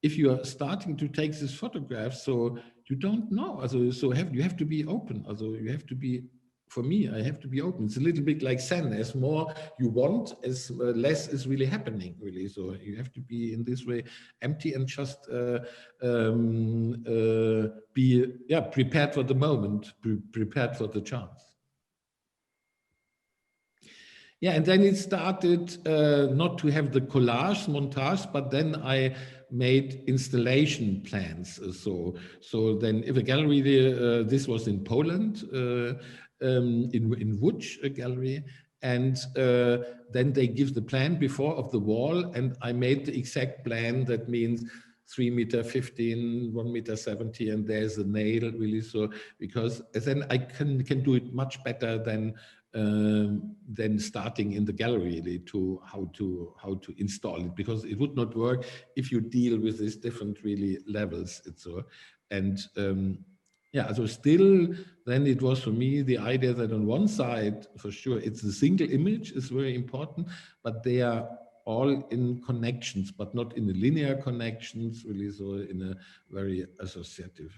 if you are starting to take this photograph, so you don't know. So you have to be open. Also you have to be, for me, I have to be open. It's a little bit like Zen. As more you want, as less is really happening, really. So you have to be in this way empty and just be prepared for the moment, prepared for the chance. Yeah, and then it started not to have the collage, montage, but then I made installation plans. So then if a gallery, this was in Poland, in Łódź, a gallery, and then they give the plan before of the wall, and I made the exact plan. That means 3.15 meters, 1.70 meters, and there's a nail really. So because then I can do it much better than starting in the gallery really to how to install it, because it would not work if you deal with these different really levels. So so still then it was for me the idea that on one side for sure it's the single image is very important, but they are all in connections, but not in the linear connections really, so in a very associative.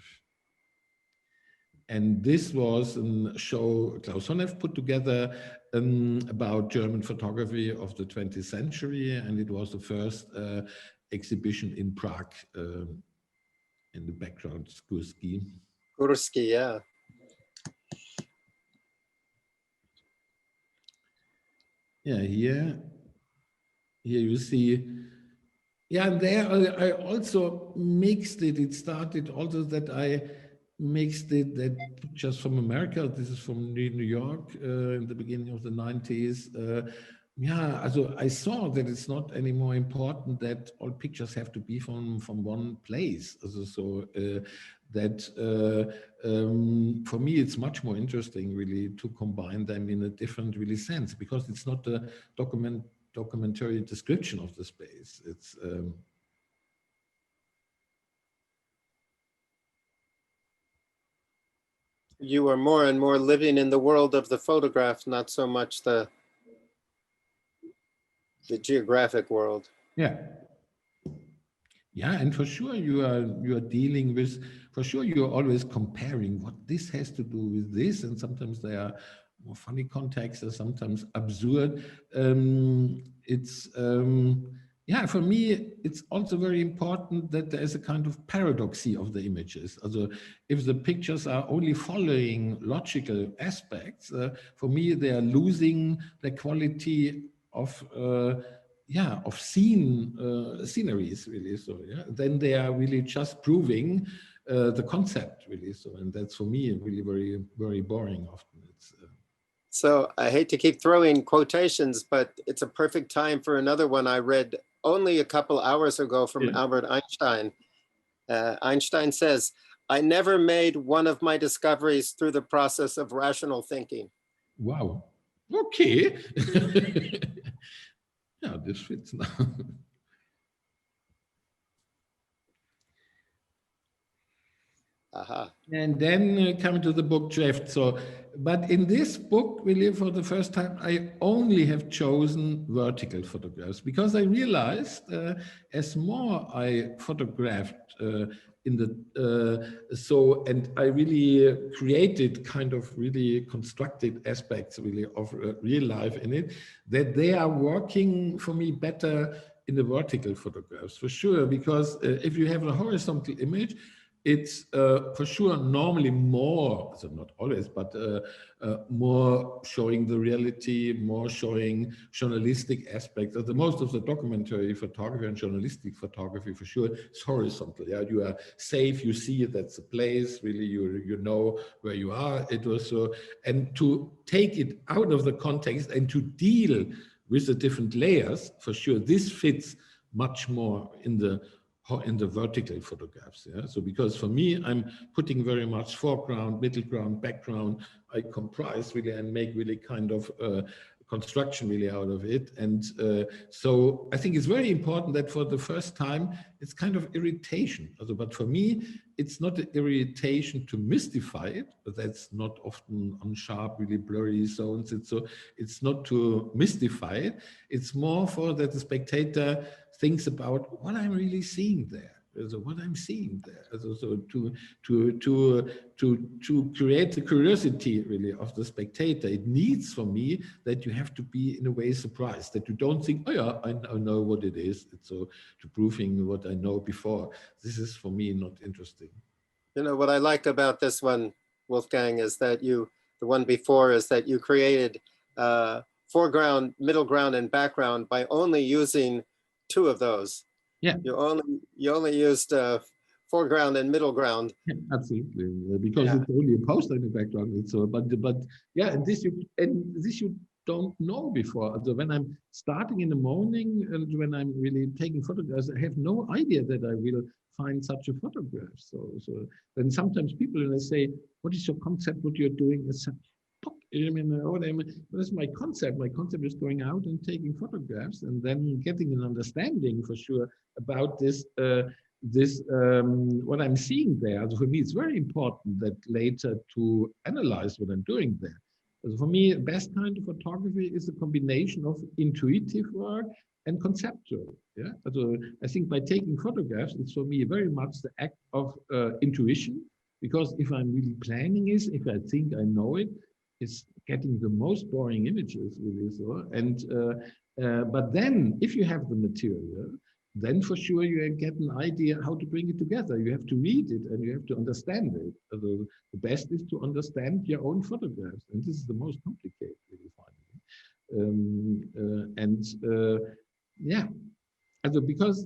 And this was a show Klaus Honneff put together about German photography of the 20th century. And it was the first exhibition in Prague, in the background, Gursky. Gursky, yeah. Yeah, here you see, yeah, and there I also mixed it. It started also that I mixed it, that pictures from America. This is from New York in the beginning of the 90s. So I saw that it's not anymore important that all pictures have to be from one place. that for me it's much more interesting really to combine them in a different really sense, because it's not a documentary description of the space. It's You are more and more living in the world of the photograph, not so much the geographic world. yeah. Yeah, and for sure you are dealing with, for sure you are always comparing what this has to do with this, and sometimes they are more funny contexts, or sometimes absurd. It's yeah, for me it's also very important that there is a kind of paradoxy of the images. Also, if the pictures are only following logical aspects, for me they are losing the quality of yeah, of sceneries really. So yeah, then they are really just proving the concept really. So, and that's for me really very, very boring often. It's So I hate to keep throwing quotations, but it's a perfect time for another one I read only a couple hours ago from Albert Einstein. Einstein says, "I never made one of my discoveries through the process of rational thinking." wow. Okay. Yeah, this fits now. Aha. And then come to the book Drift. So, but in this book, really for the first time, I only have chosen vertical photographs, because I realized as more I photographed in the, so, and I really created kind of really constructed aspects really of real life in it, that they are working for me better in the vertical photographs, for sure, because if you have a horizontal image, it's for sure normally more, so not always, but more showing the reality, more showing journalistic aspects. The most of the documentary photography and journalistic photography for sure is horizontal. Yeah, you are safe, you see that's a place, really you know where you are. It was so, and to take it out of the context and to deal with the different layers, for sure, this fits much more in the vertical photographs. Yeah, so because for me I'm putting very much foreground, middle ground, background. I comprise really and make really kind of construction really out of it. And so I think it's very important that for the first time it's kind of irritation. Also, but for me it's not an irritation to mystify it, but that's not often on sharp, really blurry zones. It's not to mystify it. It's more for that the spectator thinks about what I'm really seeing there. So what I'm seeing there. So to create the curiosity really of the spectator, it needs for me that you have to be in a way surprised, that you don't think, oh yeah, I know what it is. It's so to proving what I know before. This is for me not interesting. You know, what I liked about this one, Wolfgang, is that the one before is that you created foreground, middle ground, and background by only using two of those. Yeah. You only used foreground and middle ground. Yeah, absolutely, because it's only a poster in the background. And so, but yeah, and this you don't know before. So when I'm starting in the morning and when I'm really taking photographs, I have no idea that I will find such a photograph. So then sometimes people when they say, "What is your concept? What you're doing?" It's what is my concept? My concept is going out and taking photographs and then getting an understanding for sure about this. What I'm seeing there. So for me, it's very important that later to analyze what I'm doing there. So for me, the best kind of photography is a combination of intuitive work and conceptual. Yeah. So I think by taking photographs, it's for me very much the act of intuition, because if I'm really planning it, if I think I know it, it's getting the most boring images really. So and but then if you have the material, then for sure you get an idea how to bring it together. You have to read it and you have to understand it. So the best is to understand your own photographs, and this is the most complicated, really, finally. Yeah, also because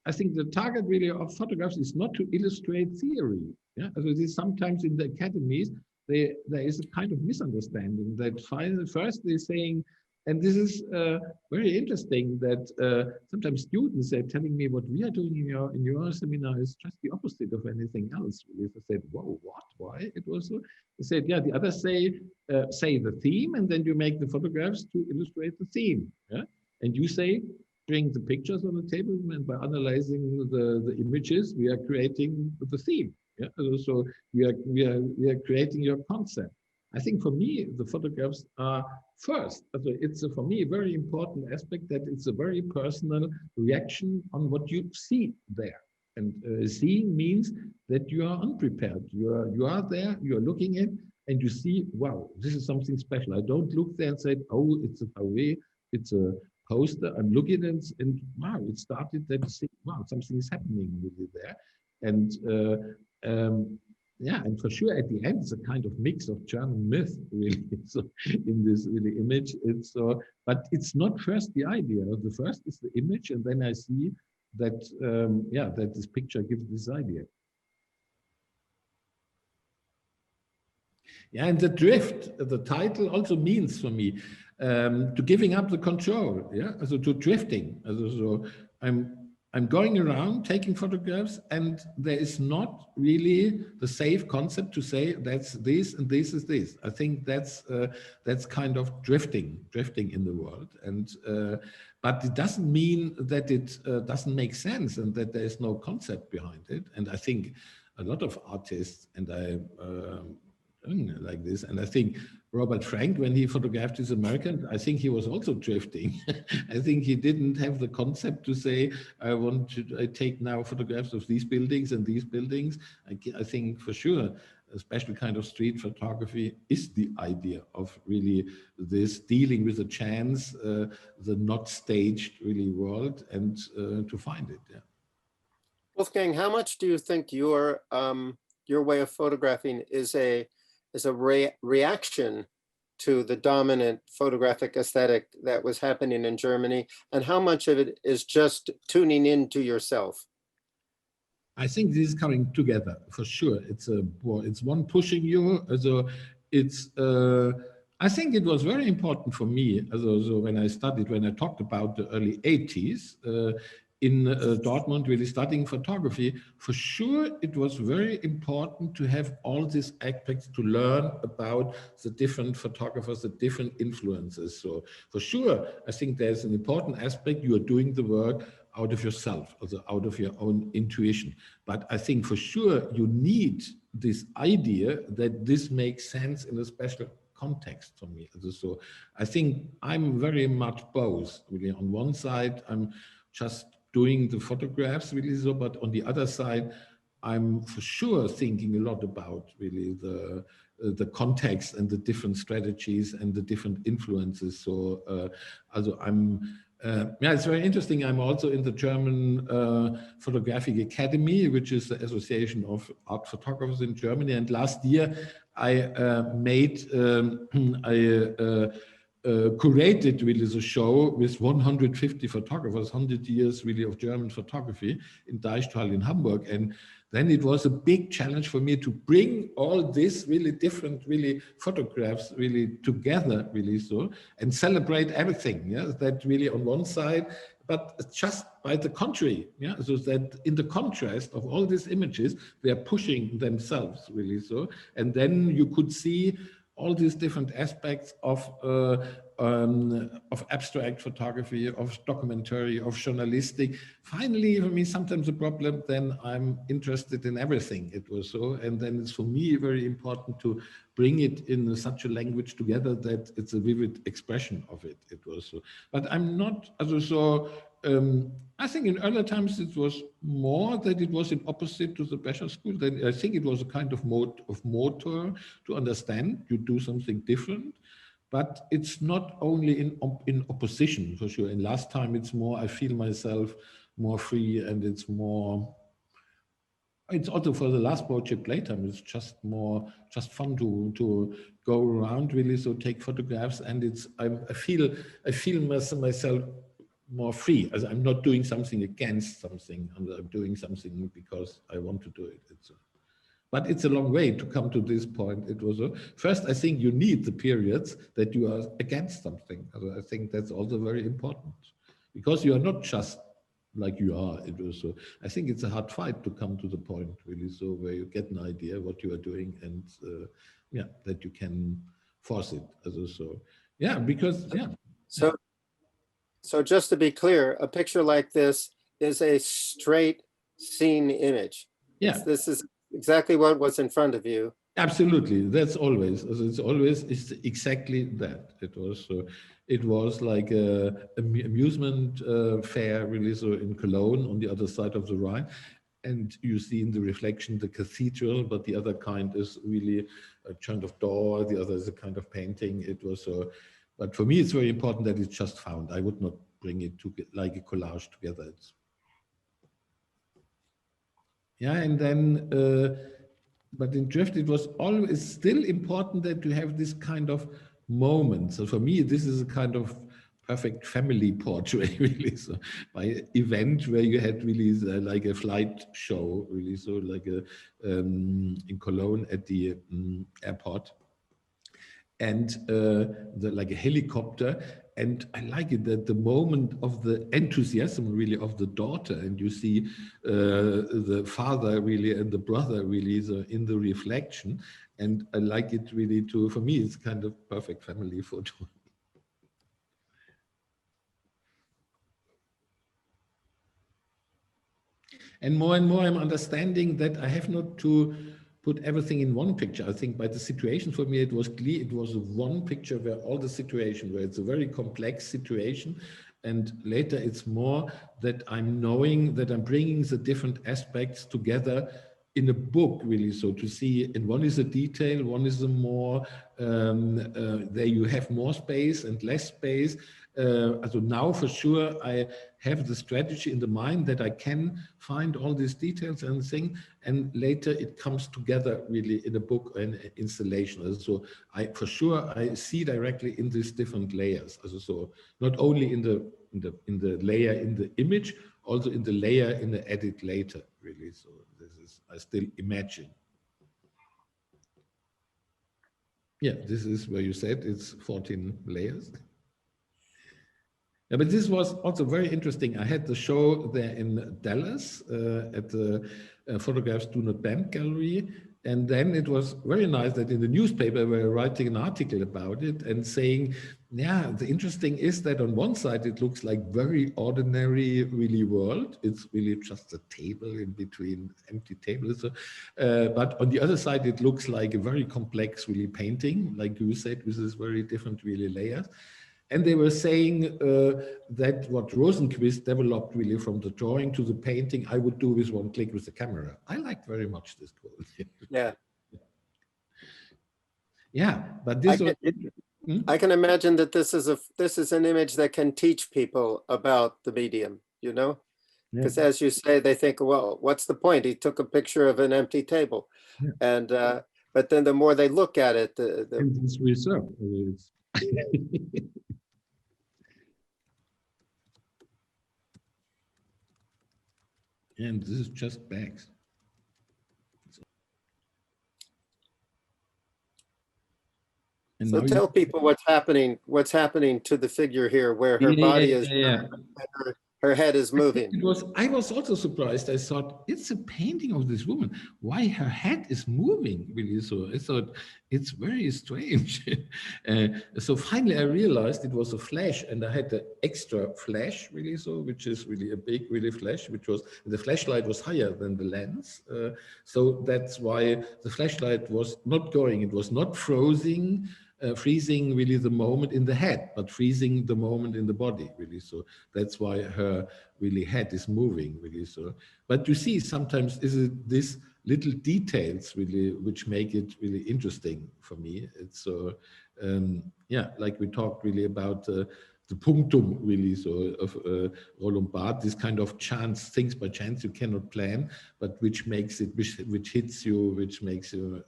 I think the target really of photographs is not to illustrate theory. Yeah, also this sometimes in the academies there is a kind of misunderstanding that first they're saying And this is very interesting that sometimes students are telling me what we are doing in your seminar is just the opposite of anything else. Really. They said, whoa, what, why? It was so. They said, yeah, the others say the theme, and then you make the photographs to illustrate the theme. Yeah? And you say, bring the pictures on the table, and by analyzing the images, we are creating the theme. Yeah? So we are creating your concept. I think for me, the photographs are first. It's for me a very important aspect that it's a very personal reaction on what you see there. And seeing means that you are unprepared. You are there, you are looking at, and you see, wow, this is something special. I don't look there and say, oh, it's a Pavé, it's a poster. I'm looking and wow, it started that, wow, something is happening really there. And yeah, and for sure at the end it's a kind of mix of German myth really. So in this really image, it's but it's not first the idea. The first is the image, and then I see that yeah, that this picture gives this idea. Yeah, and the drift, the title also means for me to giving up the control. Yeah, so to drifting. So I'm going around taking photographs, and there is not really the safe concept to say that's this and this is this. I think that's kind of drifting in the world, and but it doesn't mean that it doesn't make sense and that there is no concept behind it. And I think a lot of artists, and I like this, and I think Robert Frank, when he photographed his American, I think he was also drifting. I think he didn't have the concept to say, I take now photographs of these buildings and these buildings. I think for sure, a special kind of street photography is the idea of really this dealing with the chance, the not staged really world, and to find it. Yeah. Wolfgang, how much do you think your way of photographing is a reaction to the dominant photographic aesthetic that was happening in Germany, and how much of it is just tuning into yourself? I think this is coming together for sure. It's one pushing you. So it's. I think it was very important for me. So when I talked about the early 80s in Dortmund, really studying photography, for sure it was very important to have all these aspects to learn about the different photographers, the different influences. So for sure, I think there's an important aspect. You are doing the work out of yourself, also out of your own intuition. But I think for sure you need this idea that this makes sense in a special context for me. So I think I'm very much both. Really, on one side, I'm just doing the photographs really, so, but on the other side, I'm for sure thinking a lot about really the context and the different strategies and the different influences. So also yeah, it's very interesting. I'm also in the German Photographic Academy, which is the Association of Art Photographers in Germany. And last year, I curated really the show with 150 photographers, 100 years really of German photography in Deichtal in Hamburg. And then it was a big challenge for me to bring all this really different really photographs really together really so and celebrate everything. Yeah, that really on one side, but just by the contrary. Yeah, so that in the contrast of all these images, they are pushing themselves really so, and then you could see all these different aspects of abstract photography, of documentary, of journalistic. Finally, for me, sometimes a problem, then I'm interested in everything. It was so, and then it's for me very important to bring it in such a language together that it's a vivid expression of it. It was so, but I'm not, so I think in earlier times it was more that it was in opposite to the Becher School. Then I think it was a kind of motor to understand you do something different, but it's not only in opposition for sure. And last time it's more I feel myself more free, and it's more. It's also for the last project Playtime. It's just fun to go around really. So take photographs, and it's I feel myself more free, as I'm not doing something against something, and I'm doing something because I want to do it. but it's a long way to come to this point. It was first, I think you need the periods that you are against something. I think that's also very important, because you are not just like you are. It was I think it's a hard fight to come to the point really, so where you get an idea what you are doing, and yeah, that you can force it. So yeah, because yeah. So just to be clear, a picture like this is a straight scene image. Yeah. This is exactly what was in front of you. Absolutely, that's always. It's exactly that. It was like a amusement fair really, so in Cologne on the other side of the Rhine, and you see in the reflection the cathedral, but the other kind is really a kind of door. The other is a kind of painting. It was but for me, it's very important that it's just found. I would not bring it to like a collage together. Yeah, and then. But in Drift, it was always still important that you have this kind of moment. So for me, this is a kind of perfect family portrait, really. So by event where you had really like a flight show, really. So like in Cologne at the airport, and like a helicopter. And I like it that the moment of the enthusiasm really of the daughter, and you see the father really and the brother really in the reflection. And I like it really for me, it's kind of perfect family photo. And more I'm understanding that I have not to put everything in one picture. I think by the situation for me, it was clear. It was one picture where all the situation, where it's a very complex situation. And later it's more that I'm knowing that I'm bringing the different aspects together in a book, really. So to see, and one is a detail, one is a more, there you have more space and less space. So now for sure, I have the strategy in the mind that I can find all these details and things, and later it comes together really in a book and installation. So for sure I see directly in these different layers. So not only in the layer in the image, also in the layer in the edit later, really. So this is, I still imagine. Yeah, this is where you said it's 14 layers. Yeah, but this was also very interesting. I had the show there in Dallas at the Photographs Do Not Bend Gallery. And then it was very nice that in the newspaper we were writing an article about it and saying, yeah, the interesting is that on one side it looks like very ordinary, really world. It's really just a table in between empty tables. But on the other side, it looks like a very complex, really painting, like you said, with this very different, really layers. And they were saying that what Rosenquist developed really from the drawing to the painting, I would do with one click with the camera. I liked very much this quote. Yeah. Yeah, but this I can imagine that this is an image that can teach people about the medium, you know? Because as you say, they think, well, what's the point? He took a picture of an empty table. Yeah. And but then the more they look at it, and it's reserved. And this is just bags. And so tell people what's happening to the figure here, where her body is, her head is moving. I was also surprised. I thought, it's a painting of this woman. Why her head is moving, really? So I thought, it's very strange. So finally I realized it was a flash, and I had the extra flash, really, so, which is really a big, really flash, which was, the flashlight was higher than the lens. So that's why the flashlight was not going, it was not freezing really the moment in the head, but freezing the moment in the body, really. So that's why her really head is moving, really. So, but you see, sometimes is it this little details really which make it really interesting for me. It's so yeah, like we talked really about the punctum, really, so of Roland Barthes, this kind of chance, things by chance you cannot plan, but which makes it, which hits you, which makes you.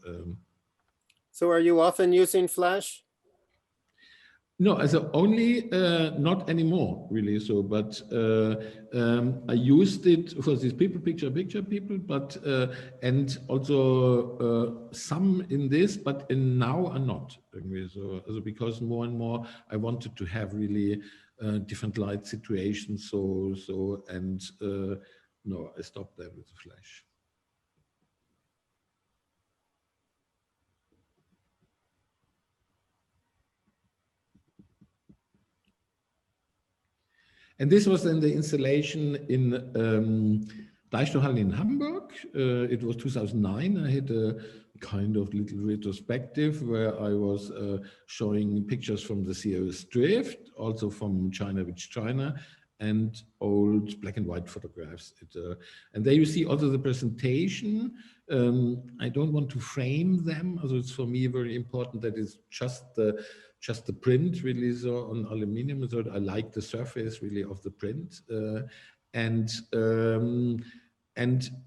So are you often using flash? No, also only not anymore, really. So, but I used it for these picture people, but and also some in this, but in now are not. So, because more and more I wanted to have really different light situations. So and no, I stopped there with the flash. And this was then the installation in Deichtorhallen in Hamburg. It was 2009. I had a kind of little retrospective where I was showing pictures from the Sierra's Drift, also from China, which China, and old black and white photographs. And there you see also the presentation. I don't want to frame them. Also, it's for me very important that it's just the print really, so on aluminum. So I like the surface really of the print, and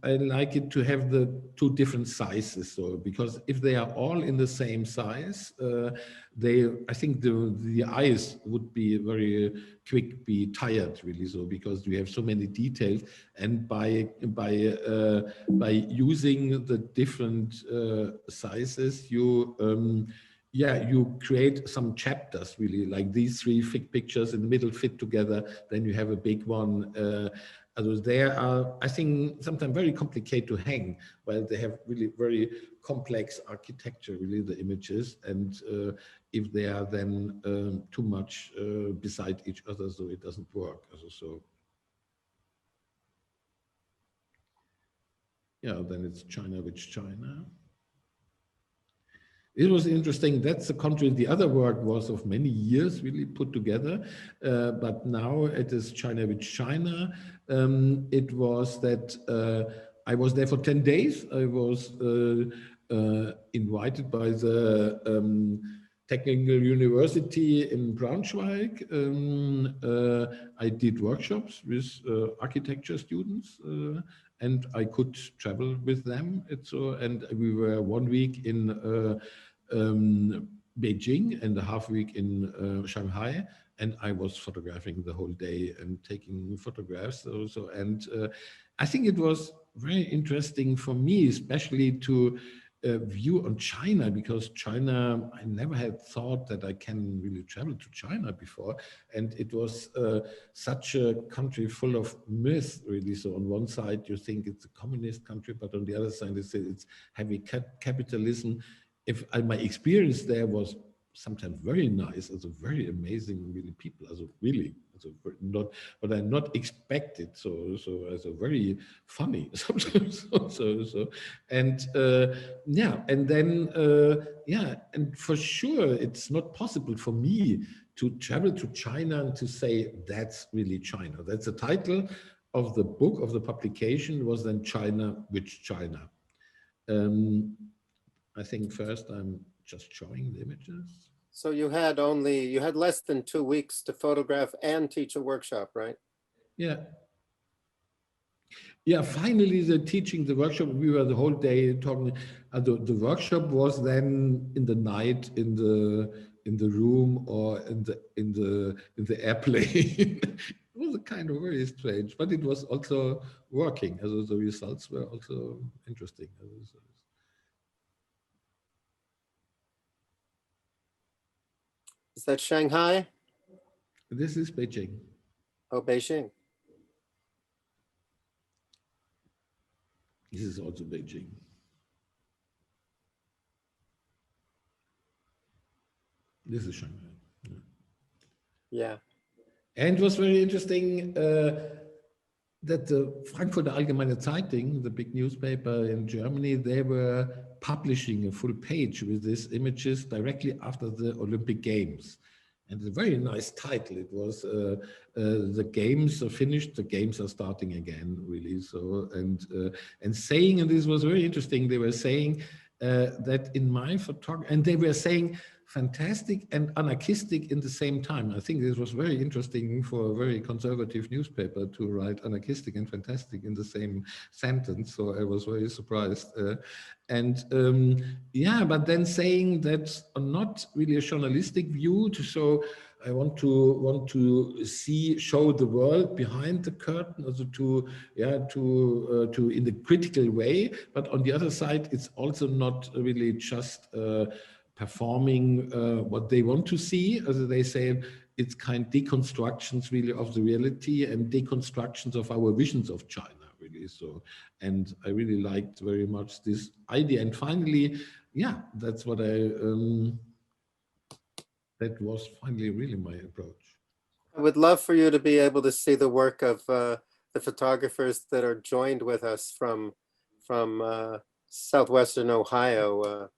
I like it to have the two different sizes. So because if they are all in the same size, I think the eyes would be very quick be tired really. So because we have so many details, and by using the different sizes, you create some chapters really, like these three pictures in the middle fit together, then you have a big one. They are, I think, sometimes very complicated to hang, while they have really very complex architecture, really, the images. And if they are then too much beside each other, so it doesn't work. Yeah, then it's China, which China. It was interesting. That's the country. The other work was of many years really put together, but now it is China with China. It was that I was there for 10 days. I was invited by the Technical University in Braunschweig. I did workshops with architecture students, and I could travel with them. And we were 1 week in Beijing and a half week in Shanghai, and I was photographing the whole day and taking photographs also. And I think it was very interesting for me, especially to view on China, because China, I never had thought that I can really travel to China before. And it was such a country full of myths, really. So on one side, you think it's a communist country, but on the other side, it's heavy capitalism. My experience there was sometimes very nice, also very amazing, really people, not what I not expected, so very funny sometimes. And and then and for sure it's not possible for me to travel to China and to say that's really China. That's the title of the book, of the publication, was then China, which China. I think first I'm just showing the images. So you had less than 2 weeks to photograph and teach a workshop, right? Yeah. Yeah, finally the workshop, we were the whole day talking. The workshop was then in the night in the room or in the airplane. It was a kind of very strange, but it was also working. The results were also interesting. Is that Shanghai? This is Beijing. Oh, Beijing. This is also Beijing. This is Shanghai. Yeah. And it was very interesting that the Frankfurter Allgemeine Zeitung, the big newspaper in Germany, they were publishing a full page with these images directly after the Olympic Games. And a very nice title. It was the games are finished, the games are starting again, really. So and saying, and this was very interesting, they were saying that in my photography, and they were saying fantastic and anarchistic in the same time. I think this was very interesting for a very conservative newspaper to write anarchistic and fantastic in the same sentence. So I was very surprised. Yeah, but then saying that's not really a journalistic view to show. I want to show the world behind the curtain, also to in the critical way. But on the other side, it's also not really just performing what they want to see. As they say, it's kind of deconstructions really of the reality and deconstructions of our visions of China. Really. So, and I really liked very much this idea. And finally, yeah, that's what that was finally really my approach. I would love for you to be able to see the work of the photographers that are joined with us from southwestern Ohio,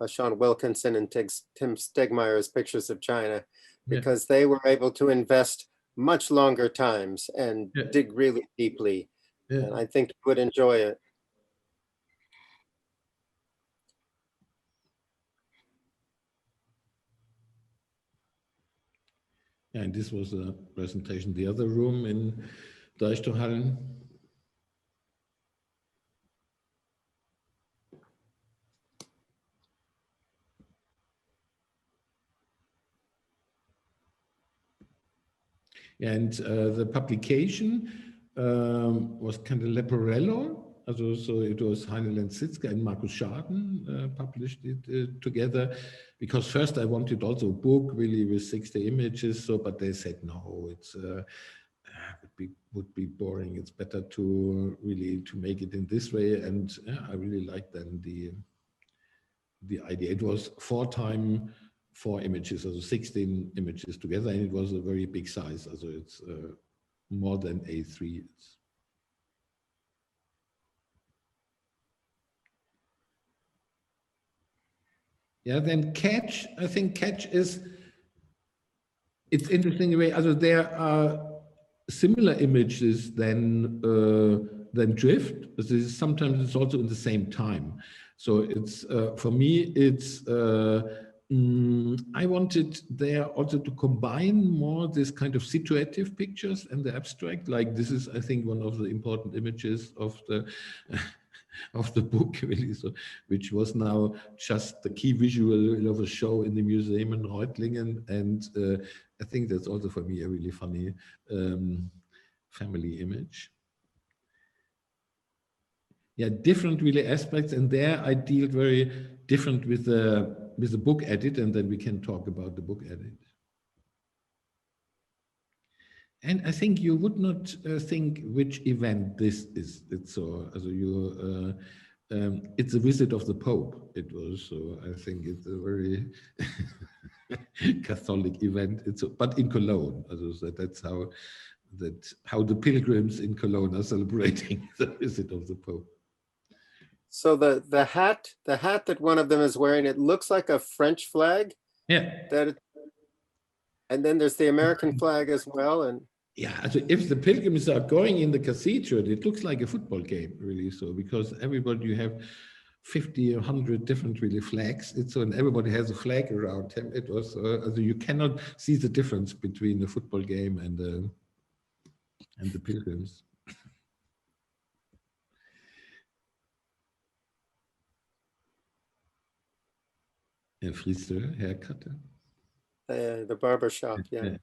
Sean Wilkinson and Tim Stegmeyer's Pictures of China, because they were able to invest much longer times and dig really deeply. And I think you would enjoy it. Yeah, and this was a presentation, the other room in Deichtorhallen. And the publication was kind of Leporello. So it was Heine Lenzitzka and Markus Schaden published it together, because first I wanted also a book really with 60 images. So, but they said no, it's would be boring. It's better to really to make it in this way. And I really liked then the idea. It was 4 times 4 images, so 16 images together, and it was a very big size. So it's more than A3. Yeah, then Catch, I think Catch is, it's interesting the way, there are similar images than Drift. Sometimes it's also in the same time. So it's, for me, it's, I wanted there also to combine more this kind of situative pictures and the abstract. Like this is, I think, one of the important images of the book, really. So, which was now just the key visual of a show in the museum in Reutlingen, and I think that's also for me a really funny family image. Yeah, different really aspects, and there I deal very different with the book edit, and then we can talk about the book edit. And I think you would not think which event this is. It's so, it's a visit of the Pope. It was, so I think it's a very Catholic event. But in Cologne, so that's how the pilgrims in Cologne are celebrating the visit of the Pope. So the hat that one of them is wearing, it looks like a French flag. Yeah. And then there's the American flag as well. And yeah, so if the pilgrims are going in the cathedral, it looks like a football game, really. So because everybody, you have 50 or 100 different really flags. And everybody has a flag around him. It was you cannot see the difference between the football game and the pilgrims. A Friseur, haircut. The barber shop, yeah.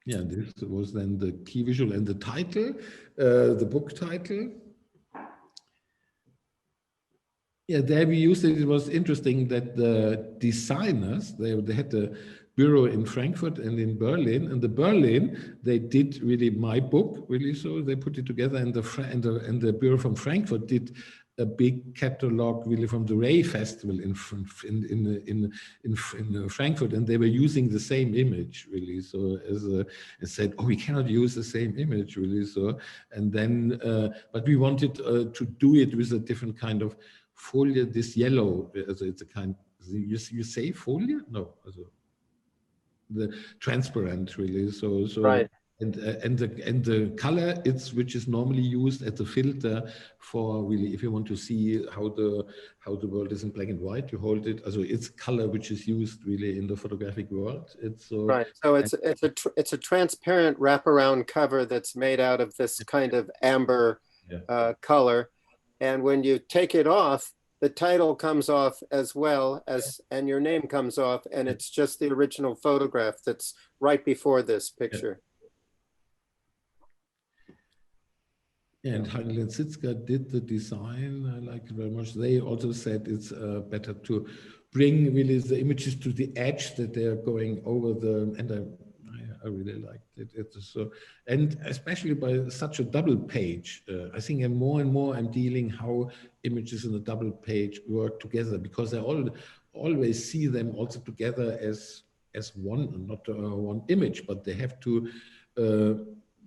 Yeah, this was then the key visual and the title, the book title. Yeah, there we used it. It was interesting that the designers, they had a bureau in Frankfurt and in Berlin. And the Berlin, they did really my book, really. So they put it together, and the bureau from Frankfurt did a big catalog really from the Ray Festival in Frankfurt, and they were using the same image really. So I said, oh, we cannot use the same image really. So, and then, but we wanted to do it with a different kind of folie, this yellow, it's a kind, you say folie? No, the transparent really. So right. And the color which is normally used as a filter for really, if you want to see how the world is in black and white, you hold it. Also it's color which is used really in the photographic world. It's so right. So it's a transparent wraparound cover that's made out of this kind of amber color, and when you take it off, the title comes off as well as, and your name comes off, and it's just the original photograph that's right before this picture. Yeah, and Heinlein Sitzka did the design. I like it very much. They also said it's better to bring really the images to the edge that they are going over the, and I really liked it. It's so, and especially by such a double page, I think more and more I'm dealing how images in a double page work together, because I always see them also together as one, not one image, but they have to.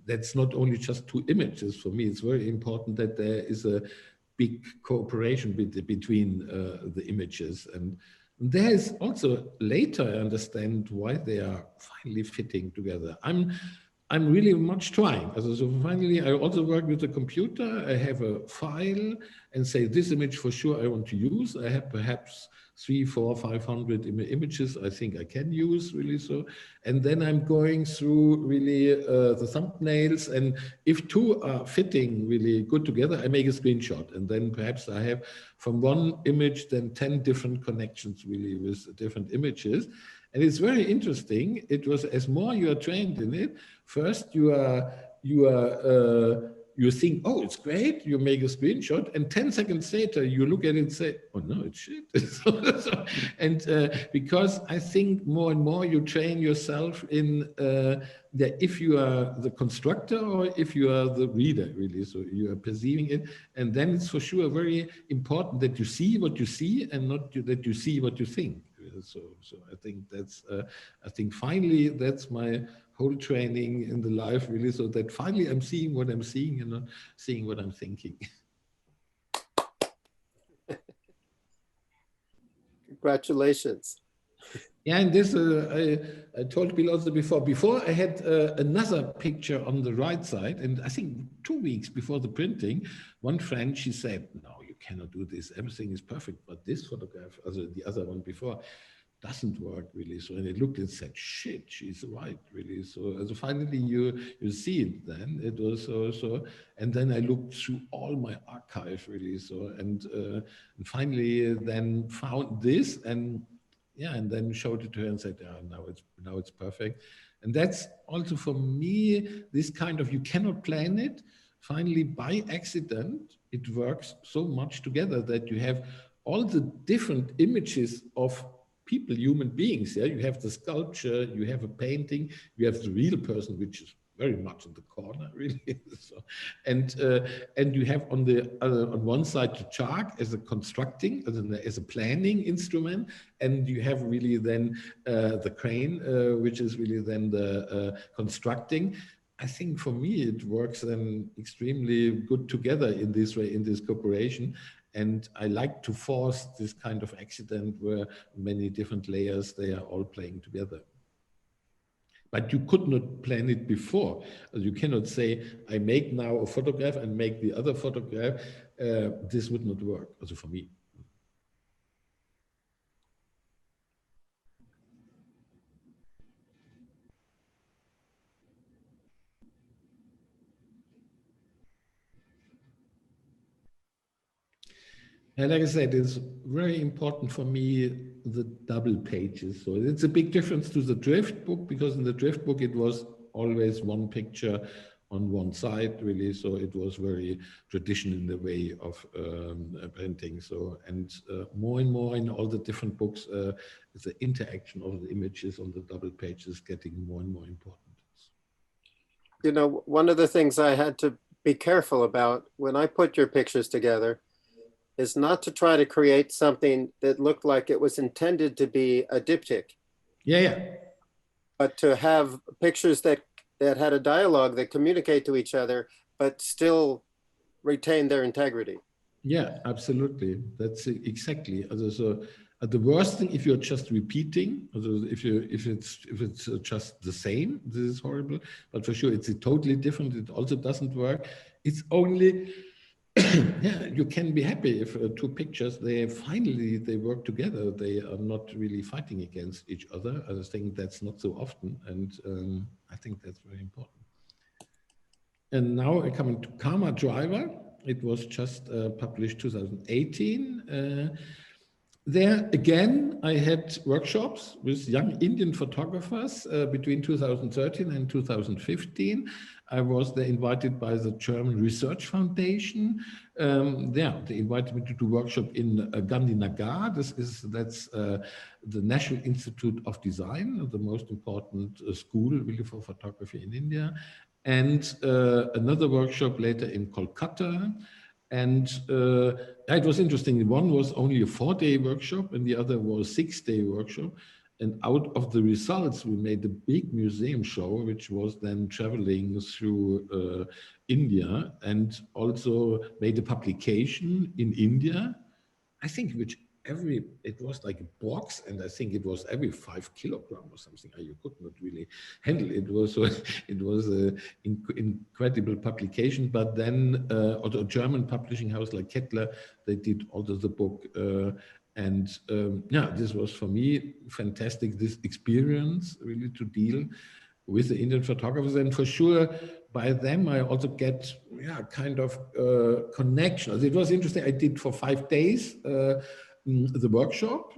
That's not only just two images. For me, it's very important that there is a big cooperation between the images. And there is also, later I understand why they are finally fitting together. I'm really much trying. So finally, I also work with the computer. I have a file and say, this image for sure I want to use. I have perhaps 300, 400, 500 images I think I can use really so. And then I'm going through really the thumbnails, and if two are fitting really good together, I make a screenshot, and then perhaps I have from one image then 10 different connections really with different images. And it's very interesting. It was, as more you are trained in it, first you think, oh, it's great, you make a screenshot, and 10 seconds later, you look at it and say, oh no, it's shit. And because I think more and more you train yourself in that if you are the constructor or if you are the reader, really, so you are perceiving it, and then it's for sure very important that you see what you see and not that you see what you think. So I think that's, I think finally that's my whole training in the life really, so that finally I'm seeing what I'm seeing and not seeing what I'm thinking. Congratulations. Yeah, and this, I told Bill also before I had another picture on the right side, and I think 2 weeks before the printing, one friend, she said, no, you cannot do this, everything is perfect, but this photograph, also the other one before, doesn't work really. So, and it looked and said, shit, she's right, really. So finally you see it then. It was so, and then I looked through all my archive really. So, and finally then found this, and yeah, and then showed it to her and said, yeah, now it's perfect. And that's also for me, this kind of, you cannot plan it. Finally, by accident, it works so much together that you have all the different images of people, human beings. Yeah, you have the sculpture, you have a painting, you have the real person, which is very much in the corner, really. So, and you have on the on one side the chart as a constructing, as a planning instrument, and you have really then the crane, which is really then the constructing. I think for me it works then extremely good together in this way, in this cooperation. And I like to force this kind of accident where many different layers, they are all playing together. But you could not plan it before. You cannot say, I make now a photograph and make the other photograph. This would not work, also for me. And like I said, it's very important for me, the double pages. So it's a big difference to the drift book, because in the drift book, it was always one picture on one side, really. So it was very traditional in the way of printing. So, and more and more in all the different books, the interaction of the images on the double pages getting more and more important. You know, one of the things I had to be careful about when I put your pictures together is not to try to create something that looked like it was intended to be a diptych. Yeah. But to have pictures that had a dialogue that communicate to each other, but still retain their integrity. Yeah, absolutely. That's exactly. So The worst thing, if you're just repeating, if it's just the same, this is horrible. But for sure, it's totally different. It also doesn't work. It's only, yeah, you can be happy if two pictures they work together. They are not really fighting against each other. I think that's not so often, and I think that's very important. And now I come into Karma Driver. It was just published 2018. There again, I had workshops with young Indian photographers between 2013 and 2015. I was there invited by the German Research Foundation. They invited me to do a workshop in Gandhinagar. That's the National Institute of Design, the most important school really for photography in India. And another workshop later in Kolkata. And it was interesting. One was only a 4-day workshop and the other was a 6-day workshop. And out of the results, we made a big museum show, which was then traveling through India, and also made a publication in India, I think, which it was like a box, and I think it was every 5 kilograms or something. You could not really handle it. It was an incredible publication. But then also a German publishing house like Kettler, they did also the book. This was for me fantastic, this experience really to deal with the Indian photographers. And for sure, by them, I also get kind of connection. It was interesting. I did for 5 days the workshop,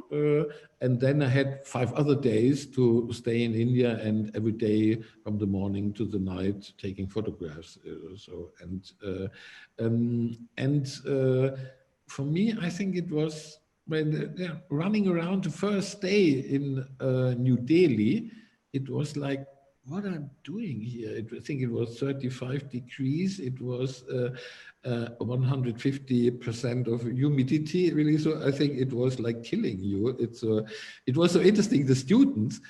and then I had 5 other days to stay in India, and every day from the morning to the night taking photographs. For me, I think it was when running around the first day in New Delhi. It was like, what I'm doing here. I think it was 35 degrees. It was 150% of humidity, really. So I think it was like killing you. It was so interesting. The students,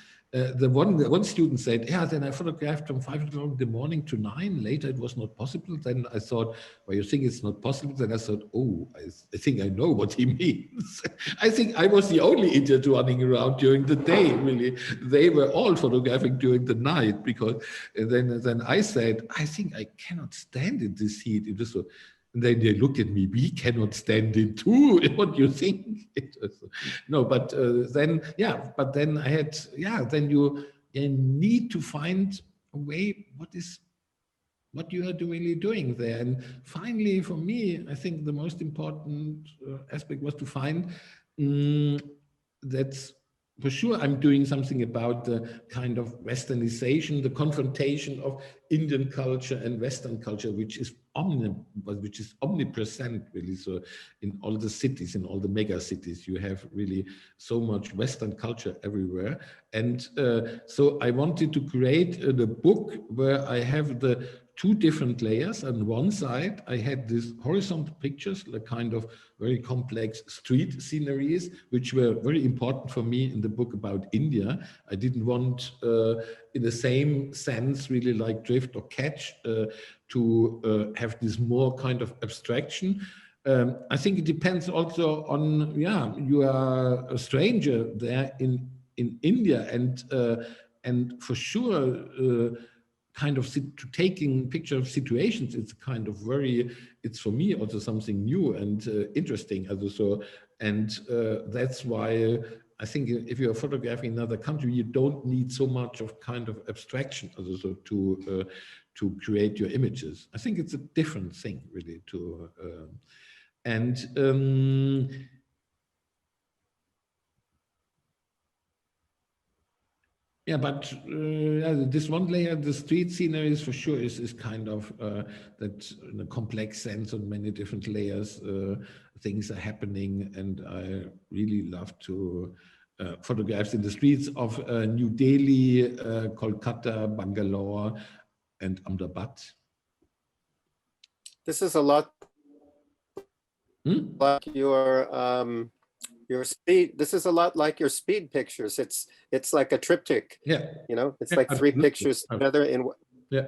one student said, yeah, then I photographed from 5 o'clock in the morning to 9. Later, it was not possible. Then I thought, well, you think it's not possible? Then I thought, oh, I think I know what he means. I think I was the only idiot running around during the day, really. They were all photographing during the night, because then I said, I think I cannot stand in this heat. It was so. And then they look at me, we cannot stand it too. What do you think? No, but then I had, then you need to find a way, what you are really doing there. And finally, for me, I think the most important aspect was to find that for sure I'm doing something about the kind of westernization, the confrontation of Indian culture and Western culture, which is omnipresent, really. So in all the cities, in all the mega cities, you have really so much Western culture everywhere. And so I wanted to create the book where I have the 2 different layers. On one side, I had these horizontal pictures, like kind of very complex street sceneries, which were very important for me in the book about India. I didn't want, in the same sense, really like Drift or Catch, to have this more kind of abstraction. I think it depends also on, you are a stranger there in India, and for sure, kind of taking picture of situations, it's kind of it's for me also something new and interesting. That's why I think if you're photographing another country, you don't need so much of kind of abstraction to create your images. I think it's a different thing, really. But this one layer, the street sceneries, for sure is kind of that in a complex sense on many different layers, things are happening, and I really love to photographs in the streets of New Delhi, Kolkata, Bangalore, and Ahmedabad. This is a lot like your speed. This is a lot like your speed pictures. It's like a triptych. Yeah. It's like 3 pictures together in. Yeah.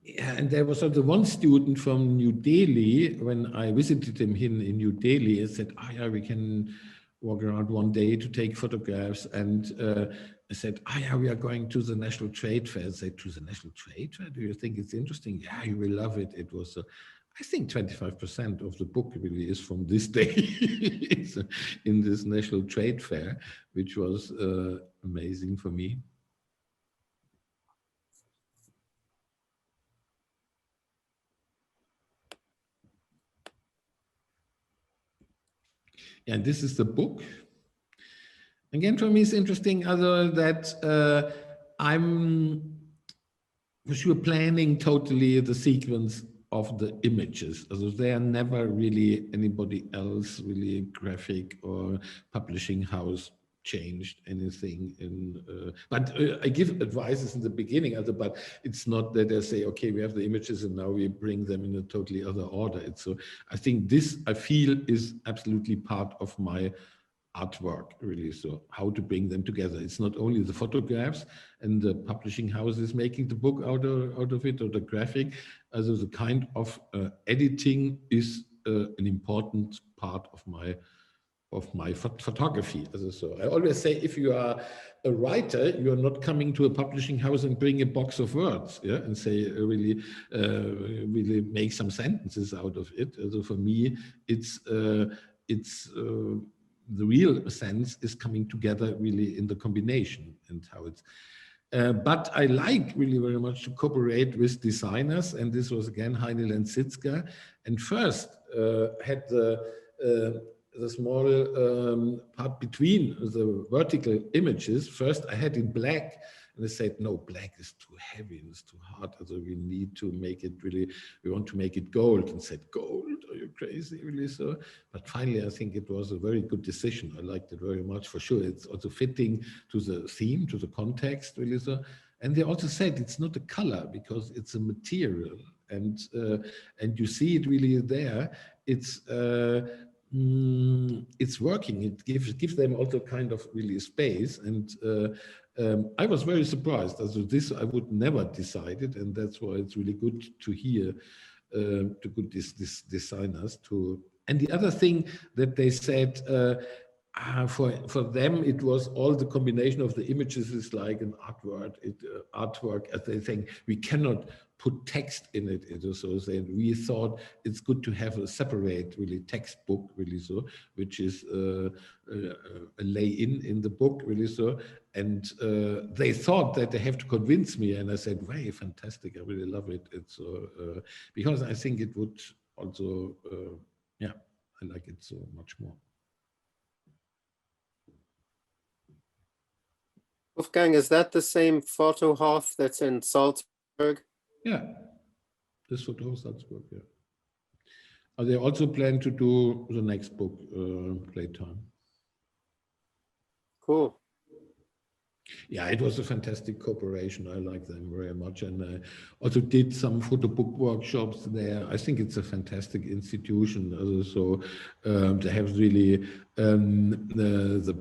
Yeah, and there was also one student from New Delhi, when I visited him in New Delhi, and said, "Ah, yeah, we can walk around one day to take photographs." And I said, "Ah, yeah, we are going to the National Trade Fair." I said, "To the National Trade Fair? Do you think it's interesting?" "Yeah, you will love it." It was, I think 25% of the book really is from this day in this National Trade Fair, which was amazing for me. And this is the book. Again, for me, it's interesting, other that I'm for sure planning totally the sequence of the images. So they are never really anybody else, really graphic or publishing house changed anything in but I give advices in the beginning, but it's not that I say, okay, we have the images and now we bring them in a totally other order. It's so I think this, I feel, is absolutely part of my artwork, really. So how to bring them together. It's not only the photographs and the publishing houses making the book out of it, or the graphic. Also the kind of editing is an important part of my photography. So I always say, if you are a writer, you are not coming to a publishing house and bring a box of words, yeah, and say really make some sentences out of it. So for me, it's the real sense is coming together really in the combination and how it's. But I like really very much to cooperate with designers, and this was again Heinel and Sitzka. And first had the small part between the vertical images. First I had in black, and I said, no, black is too heavy and it's too hard. So we need to make it really, we want to make it gold. And said, gold? Are you crazy, really? So, but finally, I think it was a very good decision. I liked it very much, for sure. It's also fitting to the theme, to the context, really. So, and they also said it's not a color because it's a material, and you see it really there. It's working. It gives them also kind of really space, and I was very surprised. Also this I would never decided, and that's why it's really good to hear to good this designers to. And the other thing that they said, for them it was all the combination of the images is like an artwork. As they think we cannot put text in it. So we thought it's good to have a separate really textbook, really, so which is a lay in the book, really. So, and they thought that they have to convince me, and I said, very fantastic, I really love it. It's because I think it would also yeah, I like it so much more. Wolfgang, is that the same Fotohof that's in Salzburg? Yeah, this Fotohof Salzburg, yeah. They also plan to do the next book, Playtime. Cool. Yeah, it was a fantastic cooperation. I like them very much, and I also did some photo book workshops there. I think it's a fantastic institution. So they have really the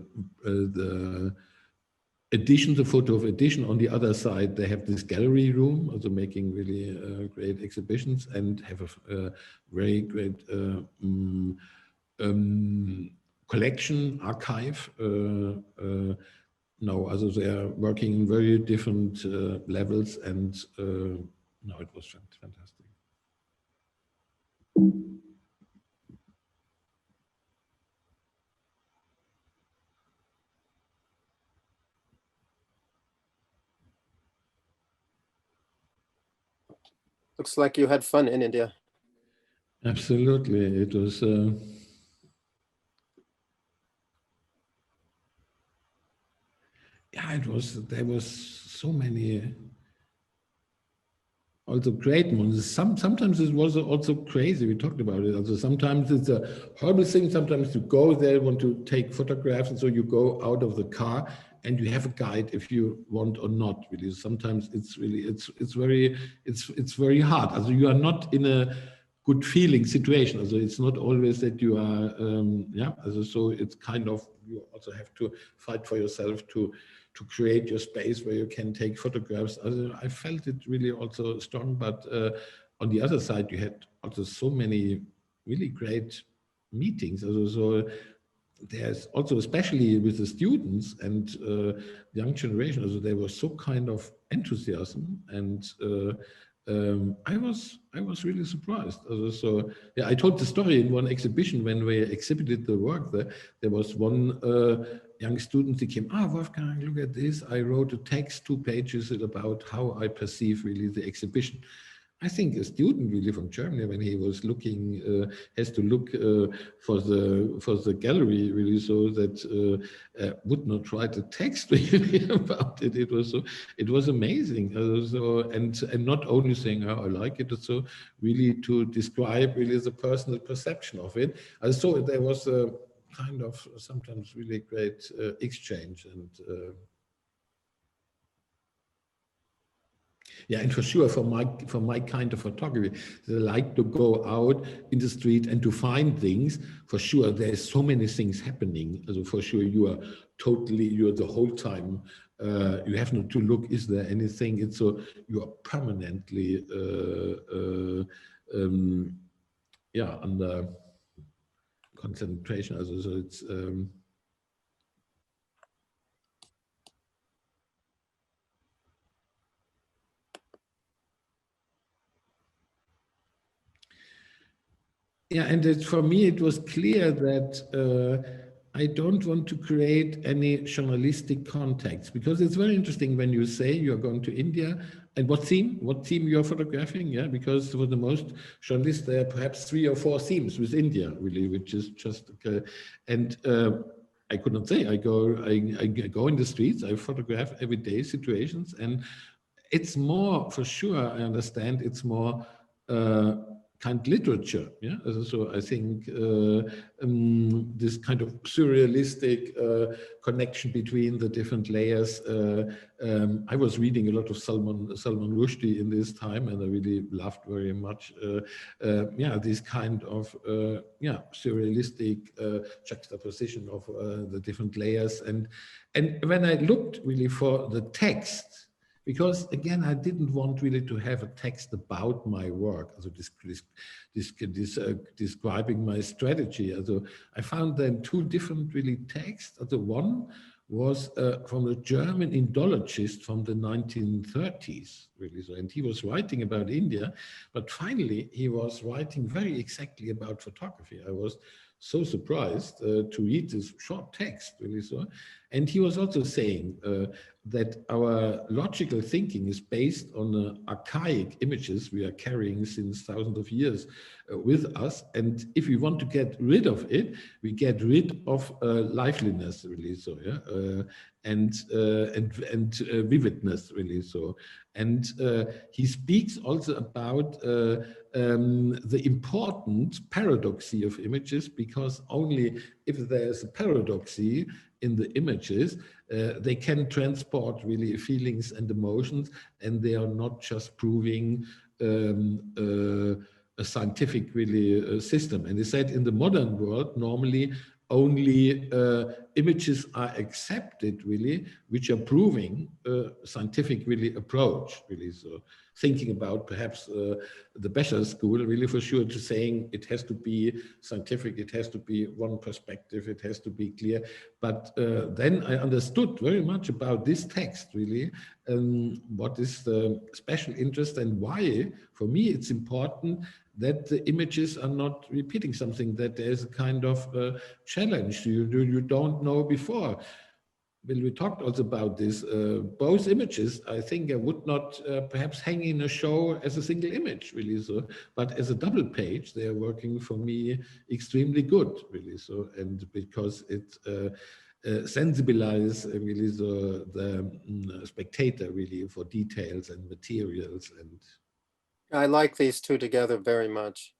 edition, the photo of edition. On the other side, they have this gallery room, also making really great exhibitions, and have a very great collection archive. No, also they are working in very different levels, and no, it was fantastic. Looks like you had fun in India. Absolutely, it was. Yeah, it was. There was so many. Also great ones. Sometimes it was also crazy. We talked about it. Also sometimes it's a horrible thing. Sometimes you go there, want to take photographs, and so you go out of the car and you have a guide if you want or not. Really, sometimes it's really it's very hard. Also you are not in a good feeling situation. Also it's not always that you are, so it's kind of, you also have to fight for yourself to create your space where you can take photographs. I felt it really also strong, but on the other side, you had also so many really great meetings. So there's also, especially with the students and the young generation, also there was so kind of enthusiasm, and I was really surprised. So yeah, I told the story in one exhibition when we exhibited the work there. There was one young student who came, Wolfgang, look at this. I wrote a text, 2 pages about how I perceive really the exhibition. I think a student really from Germany, when he was looking, has to look for the gallery really, so that would not write a text really about it. It was amazing. And not only saying how I like it, so really to describe really the personal perception of it. So there was a kind of sometimes really great exchange, and yeah, and for sure, for my kind of photography, I like to go out in the street and to find things. For sure, there's so many things happening. So for sure, you're the whole time. You have not to look. Is there anything? It's so you are permanently, under concentration. So it's. Yeah, and for me, it was clear that I don't want to create any journalistic context, because it's very interesting when you say you're going to India and what theme you're photographing. Yeah, because for the most journalists, there are perhaps 3 or 4 themes with India, really, which is just I could not say. I go in the streets, I photograph everyday situations, and it's more, for sure, I understand, it's more kind of literature. Yeah, so I think this kind of surrealistic connection between the different layers. I was reading a lot of Salman Rushdie in this time, and I really loved very much this kind of surrealistic juxtaposition of the different layers. And when I looked really for the text, because again, I didn't want really to have a text about my work, also describing my strategy. Also, I found then 2 different really texts. The one was from a German Indologist from the 1930s, really. So, and he was writing about India, but finally he was writing very exactly about photography. I was so surprised to read this short text, really. So, and he was also saying that our logical thinking is based on archaic images we are carrying since thousands of years with us, and if we want to get rid of it, we get rid of liveliness, really. So and vividness, really. So, and he speaks also about the important paradoxy of images, because only if there's a paradoxy in the images, they can transport really feelings and emotions, and they are not just proving a scientific really system. And they said in the modern world, normally only images are accepted really, which are proving scientific really approach, really. So thinking about perhaps the Becher school, really, for sure, to saying it has to be scientific, it has to be one perspective, it has to be clear. But then I understood very much about this text, really, what is the special interest and why, for me, it's important that the images are not repeating something, that there's a kind of challenge you don't know before. Well, we talked also about this. Both images, I think, I would not perhaps hang in a show as a single image, really. So, but as a double page, they are working for me extremely good, really. So, and because it sensibilize really the spectator really for details and materials. And I like these 2 together very much.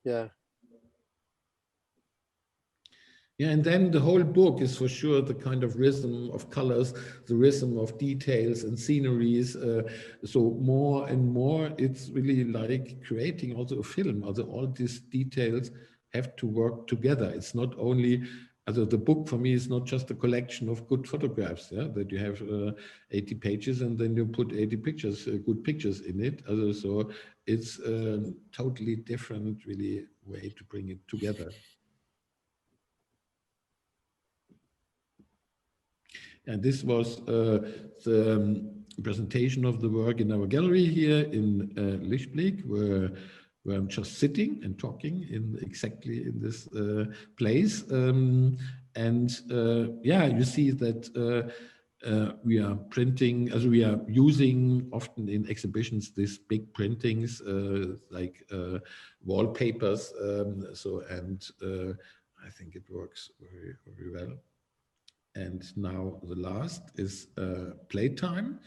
Yeah. Yeah, and then the whole book is for sure the kind of rhythm of colors, the rhythm of details and sceneries. So more and more, it's really like creating also a film. Also, all these details have to work together. It's not only, also the book for me is not just a collection of good photographs, yeah, that you have 80 pages and then you put 80 pictures, good pictures in it. Also, so it's a totally different, really, way to bring it together. And this was the presentation of the work in our gallery here in Lichtblick, where I'm just sitting and talking in exactly in this place. Yeah, you see that we are printing, as we are using often in exhibitions, these big printings like wallpapers. I think it works very, very well. And now the last is Playtime.